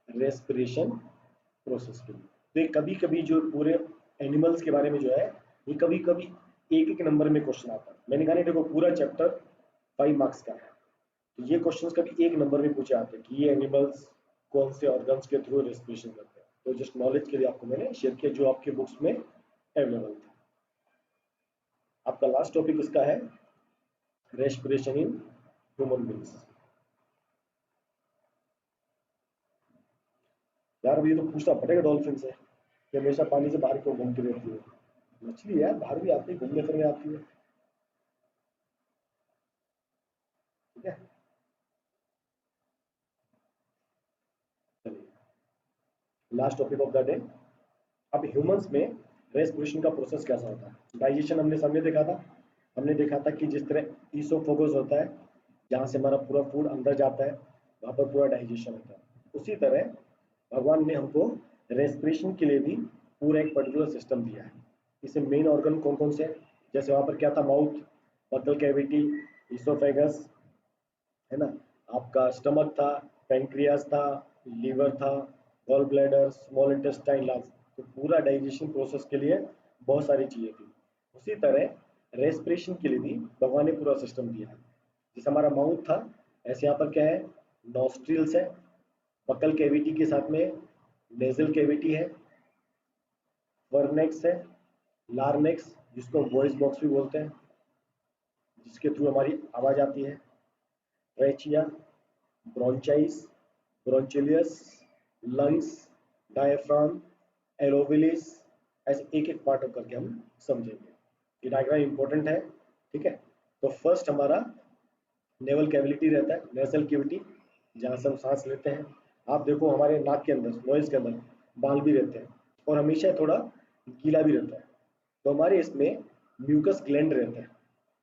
Speaker 1: रेस्पिरेशन प्रोसेस के लिए। तो ये कभी कभी जो पूरे एनिमल्स के बारे में जो है ये कभी कभी एक एक नंबर में क्वेश्चन आता है। मैंने कहा नहीं देखो पूरा चैप्टर 5 मार्क्स का है, तो ये क्वेश्चंस कभी एक नंबर में पूछे आते हैं कि ये एनिमल्स कौन से ऑर्गन्स के थ्रू रेस्पिरेशन करते हैं। तो जस्ट नॉलेज के लिए आपको मैंने शेयर किया जो आपके बुक्स में अवेलेबल था। आपका लास्ट टॉपिक इसका है रेस्पिरेशन इन ह्यूमन बींग्स। यार ये तो पूछना पड़ेगा डॉल्फिन से कि हमेशा पानी से बाहर क्यों घूमती रहती है। मछली यार बाहर भी आती है, घूमने फिरने आती है, ठीक है। चलिए last topic of the day. अब ह्यूमंस में रेस्पिरेशन का प्रोसेस कैसा होता है। डाइजेशन हमने सामने देखा था, हमने देखा था कि जिस तरह ईसोफेगस होता है जहाँ से हमारा पूरा फूड अंदर जाता है वहाँ पर पूरा डाइजेशन होता है, उसी तरह भगवान ने हमको रेस्पिरेशन के लिए भी पूरा एक पर्टिकुलर सिस्टम दिया है। इसे मेन ऑर्गन कौन कौन से हैं, जैसे वहाँ पर क्या था, माउथ, बकल कैविटी, ईसोफेगस है ना, आपका स्टमक था, पेंक्रियास था, लीवर था, gall bladder, small intestine, large. तो पूरा डाइजेशन प्रोसेस के लिए बहुत सारी चीज़ें थी। उसी तरह रेस्पिरेशन के लिए भी भगवान ने पूरा सिस्टम दिया है। जैसे हमारा माउथ था ऐसे यहाँ पर क्या है, नॉस्ट्रिल्स है, बकल कैविटी के साथ में नेजल कैविटी है, वर्नेक्स है, लार्नेक्स जिसको वॉइस बॉक्स भी बोलते हैं जिसके थ्रू हमारी आवाज़ आती है, ट्रेचिया, ब्रोंचाइस, ब्रोंचिलियस, लंग्स, डायफ्राम, एलोविलिस, ऐसे एक एक पार्ट करके हम समझेंगे। ये डायग्राम इंपॉर्टेंट है, ठीक है। तो फर्स्ट हमारा नेवल कैविटी रहता है, नेसल कैविटी जहाँ से हम सांस लेते हैं। आप देखो हमारे नाक के अंदर, नोज के अंदर बाल भी रहते हैं और हमेशा थोड़ा गीला भी रहता है, तो हमारे इसमें म्यूकस ग्लैंड रहता है।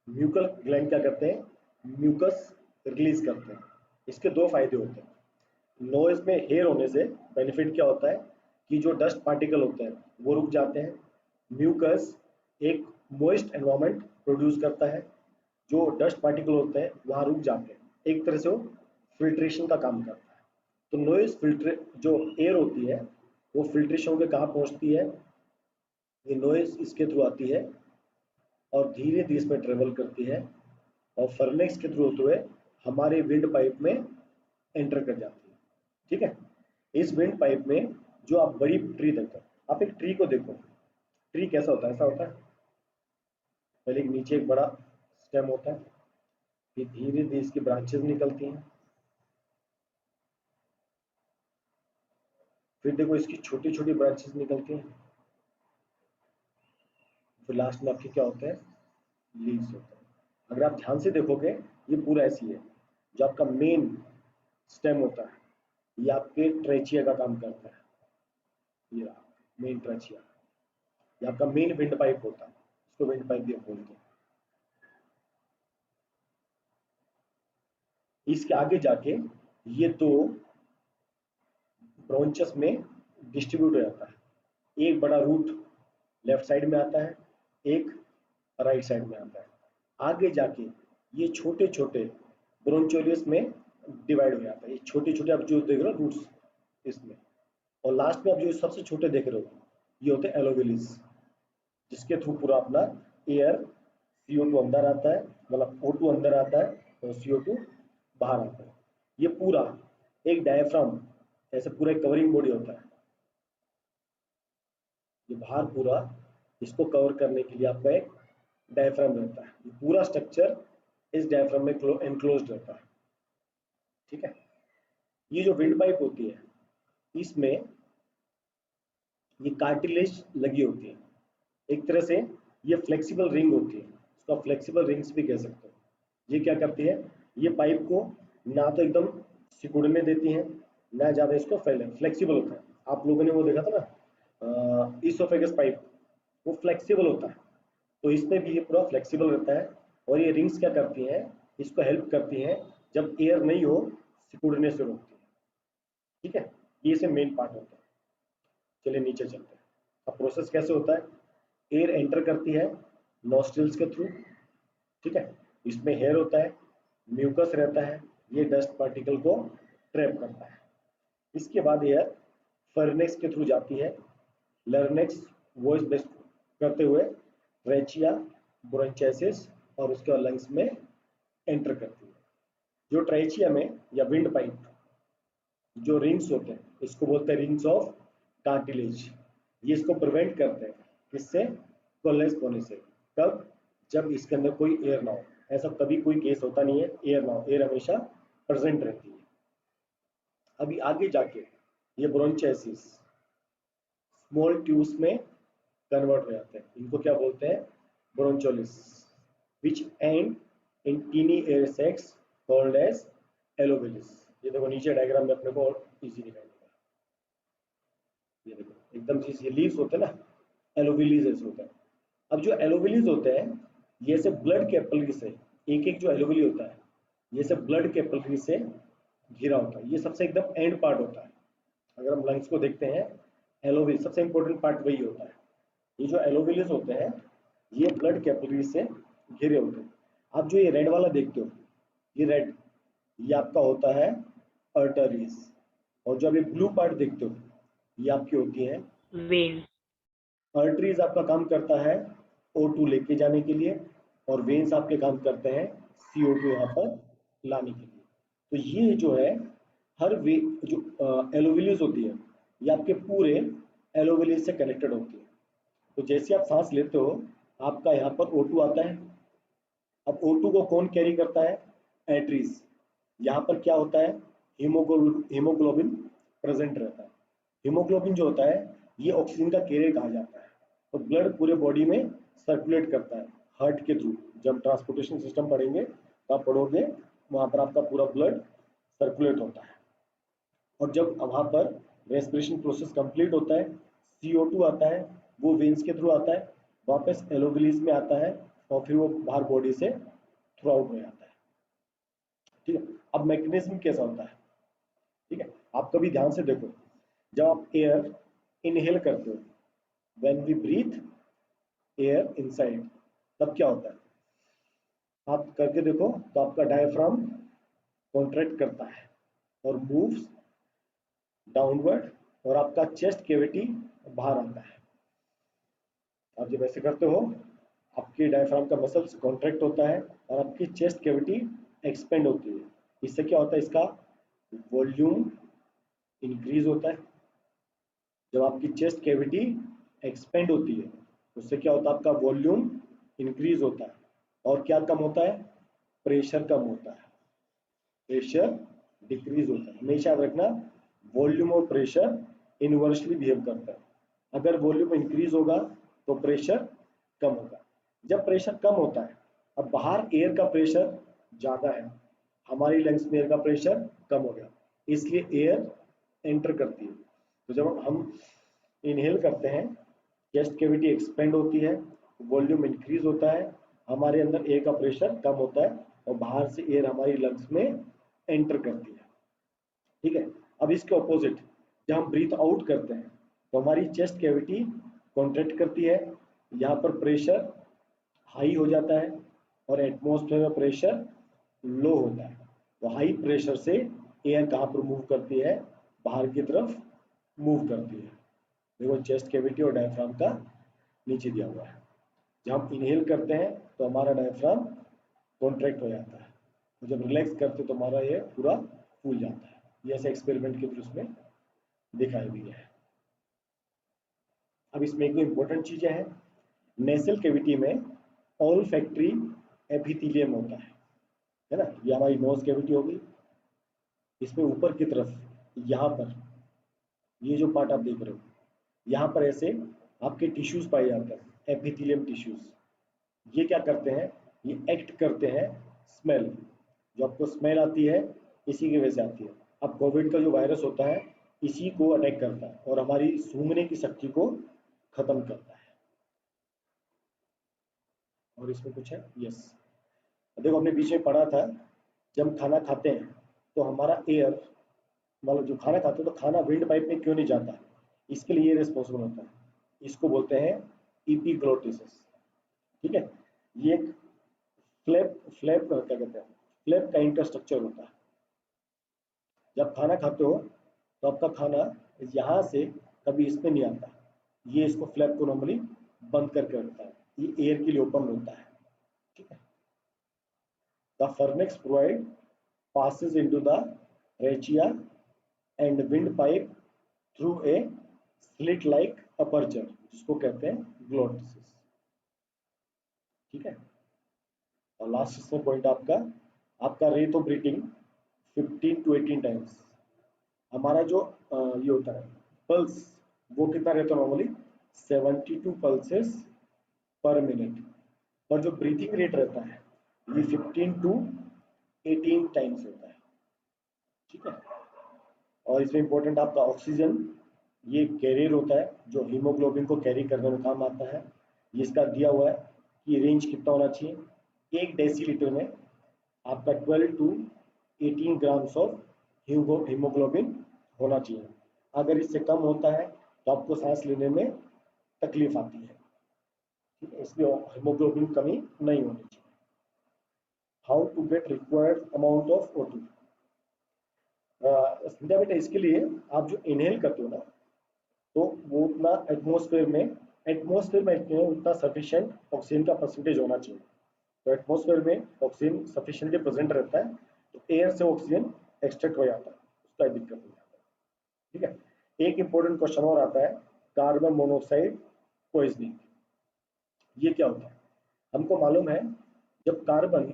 Speaker 1: म्यूकल ग्लैंड क्या करते हैं, म्यूकस रिलीज करते हैं। इसके दो फायदे होते हैं। नोज में हेयर होने से बेनिफिट क्या होता है कि जो डस्ट पार्टिकल होते हैं वो रुक जाते हैं। म्यूकस एक मॉइस्ट एनवायरनमेंट प्रोड्यूस करता है, जो डस्ट पार्टिकल होते हैं वहाँ रुक जाते हैं, एक तरह से वो फिल्ट्रेशन का काम करता है। तो नॉइज फिल्ट्रे जो एयर होती है वो फिल्ट्रेशन होकर कहाँ पहुँचती है, ये नॉइज इसके थ्रू आती है और धीरे धीरे इसमें ट्रेवल करती है और फर्नेक्स के थ्रू होते हुए हमारे विंड पाइप में एंटर कर जाती है, ठीक है। इस विंड पाइप में जो आप बड़ी ट्री देखो, आप एक ट्री को देखो, ट्री कैसा होता है, ऐसा होता है, पहले नीचे एक बड़ा स्टेम होता है, फिर धीरे धीरे इसकी ब्रांचेस निकलती हैं, फिर देखो इसकी छोटी छोटी ब्रांचेस निकलती हैं, फिर लास्ट में आपके क्या होते हैं, लीव्स होते हैं। अगर आप ध्यान से देखोगे ये पूरा ऐसी है, जो आपका मेन स्टेम होता है ये आपके ट्रेचिया का काम करता है, ये मेन ट्रेचिया, ये आपका मेन विंड पाइप होता है, इसको विंड पाइप भी हम बोलते हैं। इसके आगे जाके ये दो ब्रांचेस में डिस्ट्रीब्यूट हो जाता है, एक बड़ा रूट लेफ्ट साइड में आता है, एक राइट साइड में आता है। आगे जाके ये छोटे छोटे ब्रोंचोलियस में डिवाइड हो जाता है, ये छोटे छोटे आप जो देख रहे हो रूट्स इसमें, और लास्ट में आप जो सबसे छोटे देख रहे हो ये होते हैं एलोविलिस, जिसके थ्रू पूरा अपना एयर CO2 अंदर आता है, मतलब O2 अंदर आता है और CO2 बाहर आता है। ये पूरा एक डायफ्राम ऐसे पूरा एक कवरिंग बॉडी होता है, ये बाहर पूरा इसको कवर करने के लिए आपका एक डायफ्राम रहता है। ये पूरा स्ट्रक्चर इस डायफ्राम में एनक्लोज्ड रहता है, ठीक है। ये जो विंड पाइप होती है इसमें ये कार्टिलेज लगी होती है, एक तरह से ये फ्लेक्सिबल रिंग होती है, इसको आप फ्लेक्सिबल रिंग्स भी कह सकते हो। ये क्या करती है, ये पाइप को ना तो एकदम सिकुड़ने देती है ना ज़्यादा इसको फैले, फ्लेक्सिबल होता है। आप लोगों ने वो देखा था ना इसोफेगस पाइप, वो फ्लेक्सिबल होता है, तो इसमें भी ये पूरा फ्लेक्सिबल रहता है। और ये रिंग्स क्या करती हैं, इसको हेल्प करती हैं जब एयर नहीं हो सिकुड़ने से रोकती है, ठीक है। ये से मेन पार्ट होता है। चलिए नीचे चलते हैं। अब प्रोसेस कैसे होता है, एयर एंटर करती है नॉस्ट्रिल्स के थ्रू, ठीक है। इसमें हेयर होता है, म्यूकस रहता है, ये डस्ट पार्टिकल को ट्रैप करता है। इसके बाद एयर फर्नेक्स के थ्रू जाती है, लर्नेक्स वॉइस बेस्ट करते हुए ट्रेचिया, ब्रोंचाइसिस और उसके बाद लंग्स में एंटर करती है। जो ट्रेचिया में या विंड पाइप जो रिंग्स होते हैं इसको बोलते हैं रिंग्स ऑफ कार्टिलेज। ये इसको प्रिवेंट करते हैं किससे, कोलेप्स होने से। कब, जब इसके अंदर कोई एयर ना हो। ऐसा कभी कोई केस होता नहीं है एयर ना हो, एयर हमेशा प्रेजेंट रहती है। अभी आगे जाके ये ब्रोंचाइसिस स्मॉल ट्यूब्स में कन्वर्ट हो जाते हैं, इनको क्या बोलते हैं, bronchioles, which end in tiny air sacs called as alveoli. ये देखो नीचे डायग्राम में अपने को और इजी दिखाई देगा। ये देखो एकदम से ये लीव्स होते हैं ना, एलोवेलिस ऐसे होता है। अब जो एलोवेलिस होते हैं ये से ब्लड कैपिलरी से, एक एक जो एलोवेली होता है ये से ब्लड कैपिलरी से घिरा होता है। ये सबसे एकदम एंड पार्ट होता है। अगर हम लंग्स को देखते हैं, एलोवेलिस सबसे इंपॉर्टेंट पार्ट वही होता है। ये जो एलोवेलिस होते हैं ये ब्लड कैपिलरी से घिरे होते हैं। आप जो ये रेड वाला देखते हो, ये रेड, ये आपका होता है अर्टरीज, और जो आप ये ब्लू पार्ट देखते हो ये आपकी होती है
Speaker 2: वेन।
Speaker 1: अर्टरीज आपका काम करता है O2 लेके जाने के लिए, और वेन्स आपके काम करते हैं CO2 यहाँ पर लाने के लिए। तो ये जो है हर वे जो एलोवेलिस होती है ये आपके पूरे एलोवेलिस से कनेक्टेड होती है। तो जैसे आप सांस लेते हो आपका यहाँ पर O2 आता है। अब O2 को कौन कैरी करता है, आर्टरीज। यहाँ पर क्या होता है, हीमोग्लोबिन प्रेजेंट रहता है। हीमोग्लोबिन जो होता है ये ऑक्सीजन का कैरियर कहा जाता है। तो ब्लड पूरे बॉडी में सर्कुलेट करता है हार्ट के थ्रू। जब ट्रांसपोर्टेशन सिस्टम पढ़ेंगे तो आप पढ़ोगे, वहाँ पर आपका पूरा ब्लड सर्कुलेट होता है। और जब वहाँ पर रेस्पिरेशन प्रोसेस कंप्लीट होता है, CO2 आता है, वो वेन्स के थ्रू आता है, वापस एलोवेलिस में आता है और फिर वो बाहर बॉडी से थ्रू आउट हो जाता है, ठीक है। अब मैकेनिज्म कैसा होता है, ठीक है। आप कभी ध्यान से देखो, जब आप एयर इनहेल करते हो, when we breathe air inside, तब क्या होता है, आप करके देखो तो आपका डायफ्राम कॉन्ट्रैक्ट करता है और मूव्स डाउनवर्ड, और आपका चेस्ट कैविटी बाहर आता है। आप जब ऐसे करते हो आपके डायफ्राम का मसल्स कॉन्ट्रैक्ट होता है और आपकी चेस्ट कैविटी एक्सपेंड होती है। इससे क्या होता है, इसका वॉल्यूम इंक्रीज होता है। जब आपकी चेस्ट कैविटी एक्सपेंड होती है उससे क्या होता है, आपका वॉल्यूम इंक्रीज होता है। और क्या कम होता है, प्रेशर कम होता है, प्रेशर डिक्रीज होता है। हमेशा याद रखना, वॉल्यूम और प्रेशर इनवर्सली बिहेव करता है। अगर वॉल्यूम इंक्रीज होगा तो प्रेशर कम होगा। जब प्रेशर कम होता है, अब बाहर एयर का प्रेशर ज़्यादा है, हमारी लंग्स में एयर का प्रेशर कम हो गया, इसलिए एयर एंटर करती है। तो जब हम इनहेल करते हैं, चेस्ट कैविटी एक्सपेंड होती है, वॉल्यूम इंक्रीज होता है, हमारे अंदर एयर का प्रेशर कम होता है और बाहर से एयर हमारी लंग्स में एंटर करती है, ठीक है। अब इसके ऑपोजिट जब हम ब्रीथ आउट करते हैं तो हमारी चेस्ट कैविटी कॉन्ट्रैक्ट करती है, यहाँ पर प्रेशर हाई हो जाता है और एटमॉस्फेयर में प्रेशर लो होता है। तो हाई प्रेशर से एयर कहाँ पर मूव करती है, बाहर की तरफ मूव करती है। देखो चेस्ट कैविटी और डायफ्राम का नीचे दिया हुआ है। जब हम इनहेल करते हैं तो हमारा डायफ्राम कॉन्ट्रैक्ट हो जाता है, तो जब रिलैक्स करते हैं तो हमारा ये पूरा फूल जाता है। ये ऐसे एक्सपेरिमेंट के थ्रू उसमें दिखाई हुई है। अब इसमें एक इंपॉर्टेंट चीजें हैं, नेसल कैविटी में ऑल्फैक्टरी एपिथेलियम होता है ना, ये हमारी नोज कैविटी होगी, इसमें ऊपर की तरफ यहाँ पर ये जो पार्ट आप देख रहे हो, यहाँ पर ऐसे आपके टिश्यूज पाए जाते हैं, एपिथेलियम टिश्यूज। ये क्या करते हैं, ये एक्ट करते हैं स्मेल, जो आपको स्मेल आती है इसी की वजह से आती है। अब कोविड का जो वायरस होता है इसी को अटैक करता है और हमारी सूंघने की शक्ति को खत्म करता है। और इसमें कुछ है, यस, देखो हमने बीच में पढ़ा था, जब हम खाना खाते हैं तो हमारा एयर, मतलब जो खाना खाते हैं तो खाना विंड पाइप में क्यों नहीं जाता, इसके लिए रिस्पॉन्सिबल होता है, इसको बोलते हैं एपिग्लोटिस। ठीक है, ये एक फ्लैप क्या कहते हैं, फ्लैप का इंफ्रास्ट्रक्चर होता है। जब खाना खाते हो तो आपका खाना यहाँ से कभी इसमें नहीं आता, ये इसको फ्लैप को नॉर्मली बंद करके रखता है, ये एयर के लिए ओपन होता है। ठीक है, the pharynx provide passes into the trachea and windpipe through a slit-like aperture, जिसको कहते हैं ग्लोटिस। ठीक है, और लास्ट इसमें पॉइंट आपका rate of breathing 15 to 18 times. हमारा जो ये होता है पल्स, वो कितना रहता है नॉर्मली 72 पल्सेस पर मिनट, और जो ब्रीथिंग रेट रहता है ये 15 to 18 टाइम्स होता है। ठीक है, और इसमें इंपॉर्टेंट आपका ऑक्सीजन, ये कैरियर होता है जो हीमोग्लोबिन को कैरी करने में काम आता है। ये इसका दिया हुआ है कि रेंज कितना होना चाहिए, 1 डेसीलीटर में आपका 12 to 18 ग्राम्स ऑफ हीमोग्लोबिन होना चाहिए। अगर इससे कम होता है तो आपको सांस लेने में तकलीफ आती है। ठीक है, इसलिए हीमोग्लोबिन कमी नहीं होनी चाहिए। How to get required amount of O2, Sandhya बेटा, इसके लिए आप जो इनहेल करते हो ना, तो वो उतना एटमॉस्फेयर में उतना सफिशिएंट ऑक्सीजन का परसेंटेज होना चाहिए। तो एटमॉस्फेयर में ऑक्सीजन सफिशिएंटली प्रेजेंट रहता है, तो एयर से ऑक्सीजन एक्सट्रैक्ट हो जाता है, उसका दिक्कत नहीं आता। ठीक है, एक इंपॉर्टेंट क्वेश्चन और आता है, कार्बन मोनोऑक्साइड पॉइजनिंग। ये क्या होता है, हमको मालूम है जब कार्बन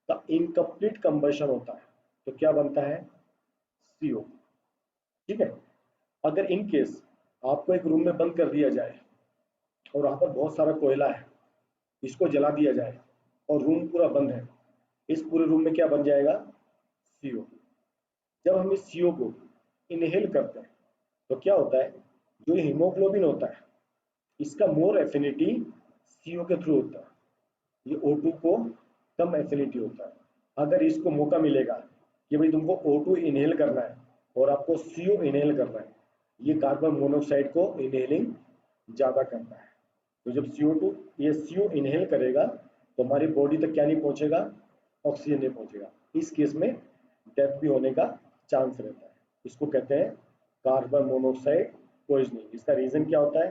Speaker 1: का इनकम्प्लीट कंबशन होता है तो क्या बनता है, CO। ठीक है, अगर इन केस आपको एक रूम में बंद कर दिया जाए और वहां पर बहुत सारा कोयला है, इसको जला दिया जाए और रूम पूरा बंद है, इस पूरे रूम में क्या बन जाएगा, CO। जब हम इस CO को इनहेल करते हैं तो क्या होता है, जो हीमोग्लोबिन होता है इसका मोर एफिनिटी CO के थ्रू होता है, ये O2 को कम एफिनिटी होता है। अगर इसको मौका मिलेगा कि भाई तुमको O2 इनहेल करना है और आपको CO इनहेल करना है, ये कार्बन मोनोऑक्साइड को इनहेलिंग ज़्यादा करता है। तो जब ये CO इनहेल करेगा तो हमारी बॉडी तक क्या नहीं पहुंचेगा, ऑक्सीजन नहीं पहुंचेगा, इस केस में डेथ भी होने का चांस रहता है। इसको कहते हैं कार्बन मोनोऑक्साइड पॉइजनिंग। इसका रीजन क्या होता है,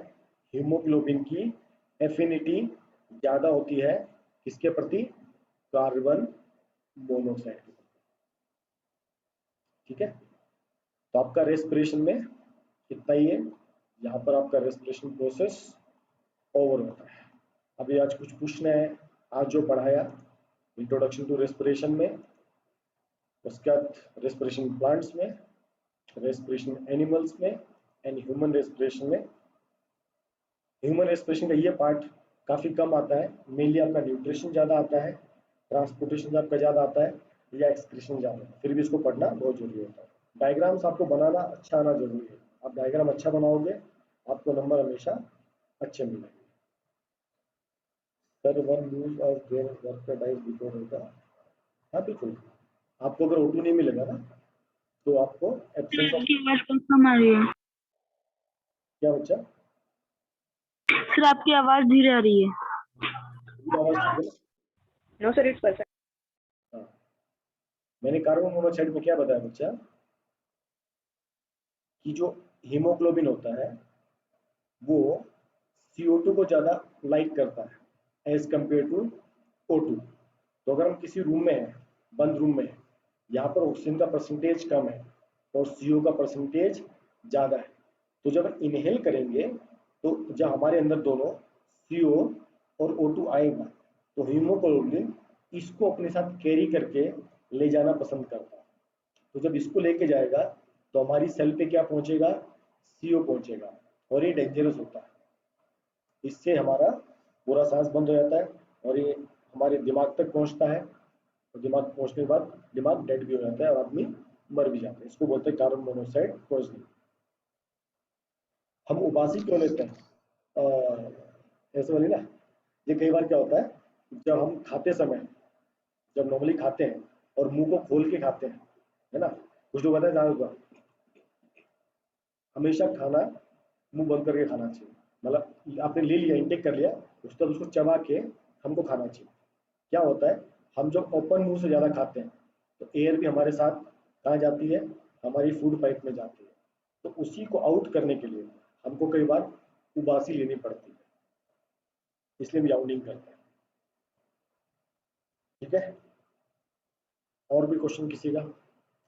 Speaker 1: हीमोग्लोबिन की एफिनिटी ज़्यादा होती है किसके प्रति, कार्बन मोनोऑक्साइड के प्रति। ठीक है, तो आपका रेस्पिरेशन में कितना ही है, यहाँ पर आपका रेस्पिरेशन प्रोसेस ओवर होता है। अभी आज कुछ पूछना है, आज जो पढ़ाया इंट्रोडक्शन टू रेस्पिरेशन में, उसके बाद रेस्पिरेशन प्लांट्स में, रेस्पिरेशन एनिमल्स में एंड ह्यूमन रेस्पिरेशन में। ह्यूमन रेस्पिरेशन का ये पार्ट काफ़ी कम आता है, मेनली आपका न्यूट्रिशन ज़्यादा आता है, ट्रांसपोर्टेशन आपका ज़्यादा आता है या एक्सक्रीशन ज़्यादा है, फिर भी इसको पढ़ना बहुत जरूरी होता है। डायग्राम्स आपको बनाना अच्छा आना जरूरी है, आप डायग्राम अच्छा बनाओगे आपको नंबर हमेशा अच्छे मिलेंगे। Sir one use of their work dies before होगा, हाँ बिल्कुल, आपको अगर O2 नहीं मिलेगा ना तो आपको एब्सेंस ऑफ, क्या बच्चा,
Speaker 2: सर आपकी आवाज धीरे आ रही है।
Speaker 1: आवाज ठीक है?
Speaker 2: No sir, it's perfect.
Speaker 1: हाँ, मैंने कार्बन मोनोऑक्साइड में क्या बताया बच्चा, कि जो हीमोग्लोबिन होता है वो CO2 को ज़्यादा लाइक करता है एज कम्पेयर टू O2। तो अगर हम किसी रूम में हैं, बंद रूम में, यहाँ पर ऑक्सीजन का परसेंटेज कम है और CO का परसेंटेज ज़्यादा है। तो जब इनहेल करेंगे तो जब हमारे अंदर दोनों CO और O2 आएगा तो हीमोग्लोबिन इसको अपने साथ कैरी करके ले जाना पसंद करता है। तो जब इसको लेके जाएगा तो हमारी सेल पे क्या पहुंचेगा, CO पहुंचेगा और ये डेंजरस होता है। इससे हमारा पूरा सांस बंद हो जाता है और ये हमारे दिमाग तक पहुंचता है और दिमाग पहुंचने के बाद दिमाग डेड भी हो जाता है और आदमी मर भी जाता है। इसको बोलते हैं कार्बन मोनोऑक्साइड पॉइजनिंग। हम उबासी क्यों लेते हैं? ऐसे वाली ना, ये कई बार क्या होता है जब हम खाते समय, जब नॉर्मली खाते हैं और मुंह को खोल के खाते हैं, है ना, कुछ लोग बताए ज़्यादा हमेशा खाना मुंह बंद करके खाना चाहिए। मतलब आपने ले लिया, इंटेक कर लिया, उसके बाद उसको चबा के हमको खाना चाहिए। क्या होता है, हम जब ओपन मुंह से ज़्यादा खाते हैं तो एयर भी हमारे साथ कहाँ जाती है, हमारी फूड पाइप में जाती है। तो उसी को आउट करने के लिए हमको कई बार उबासी लेनी पड़ती है, इसलिए भी आउटिंग करते हैं। ठीक है, और भी क्वेश्चन किसी का?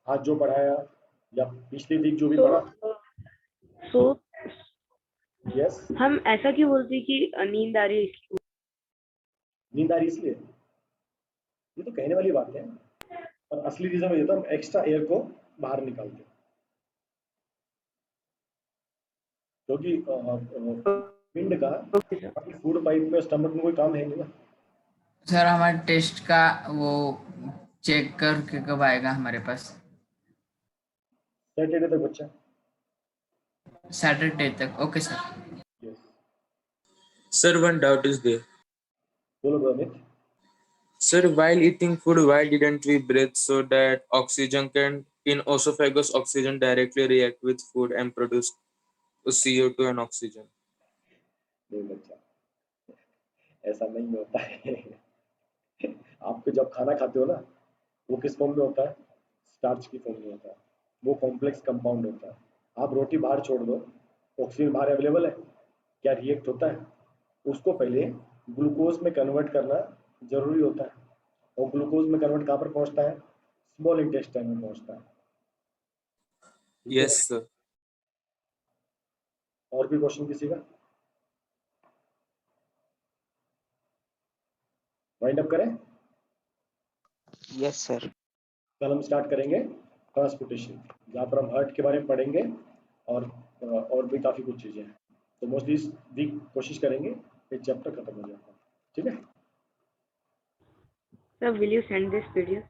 Speaker 1: आज जो पढ़ाया या पिछले वीक जो भी पढ़ा?
Speaker 2: सो
Speaker 1: यस,
Speaker 2: हम ऐसा क्यों बोलते हैं कि नींद आ रही है?
Speaker 1: नींद आ रही इसलिए? ये तो कहने वाली बात है, और असली रीजन ये था हम एक्स्ट्रा एयर को बाहर निकालते हैं, क्योंकि पिंड का फूड पाइप में स्टमक में कोई काम है नहीं ना।
Speaker 7: सर हमारे टेस्ट का वो चेक करके कब आएगा हमारे पास?
Speaker 1: सैटरडे तक बच्चा।
Speaker 7: सैटरडे तक, okay sir.
Speaker 1: Yes,
Speaker 4: Sir, one doubt is there.
Speaker 1: बोलो Amit.
Speaker 4: Sir, while eating food, why didn't we breathe so that oxygen can in esophagus oxygen directly react with food and produce CO2 and oxygen?
Speaker 1: नहीं बच्चा, ऐसा नहीं होता है। आपको जब खाना खाते हो ना, वो किस फॉर्म में होता है? स्टार्च की फॉर्म में होता है। वो कॉम्प्लेक्स कंपाउंड होता है। आप रोटी बाहर छोड़ दो, ऑक्सीजन बाहर अवेलेबल है, क्या रिएक्ट होता है? उसको पहले ग्लूकोज में कन्वर्ट करना जरूरी होता है, और ग्लूकोज में कन्वर्ट कहाँ पर पहुंचता है? स्मॉल इंटेस्टाइन में पहुंचता है। ठीक है?
Speaker 4: Yes, sir.
Speaker 1: और भी क्वेश्चन किसी का? वाइंड अप करें?
Speaker 5: Yes sir.
Speaker 1: कल हम स्टार्ट करेंगे ट्रांसपोर्टेशन, जहाँ पर हम हार्ट के बारे में पढ़ेंगे और भी काफ़ी कुछ चीज़ें हैं। तो मोस्टली इस वीक कोशिश करेंगे कि चैप्टर खत्म हो जाए। ठीक है?
Speaker 2: Sir, will you send this video?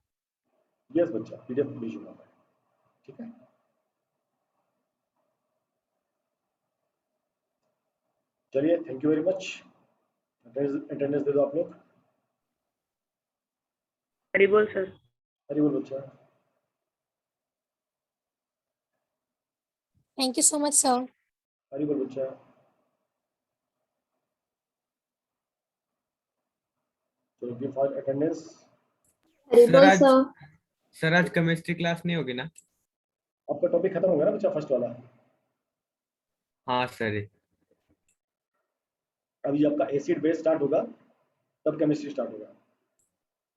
Speaker 1: Yes बच्चा, PDF भेजूंगा मैं। ठीक है? चलिए, thank you very much. Attendance दे दो आप लोग।
Speaker 2: हरी बोल सर।
Speaker 1: हरी बोल बच्चा।
Speaker 8: Thank you so much, sir.
Speaker 1: हरी बोल बच्चा। चलो, गिव फॉर अटेंडेंस।
Speaker 9: सर आज केमिस्ट्री क्लास नहीं होगी ना?
Speaker 1: आपका टॉपिक खत्म हो गया ना बच्चा, फर्स्ट वाला?
Speaker 9: हाँ सर।
Speaker 1: अभी आपका एसिड बेस स्टार्ट होगा, तब केमिस्ट्री स्टार्ट होगा।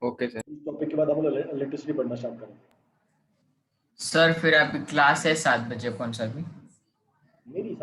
Speaker 9: Okay sir.
Speaker 1: इस टॉपिक के बाद हम लोग इलेक्ट्रिसिटी पढ़ना स्टार्ट करेंगे।
Speaker 7: सर फिर आपकी क्लास है 7 बजे, कौन सा भी?
Speaker 1: मेरी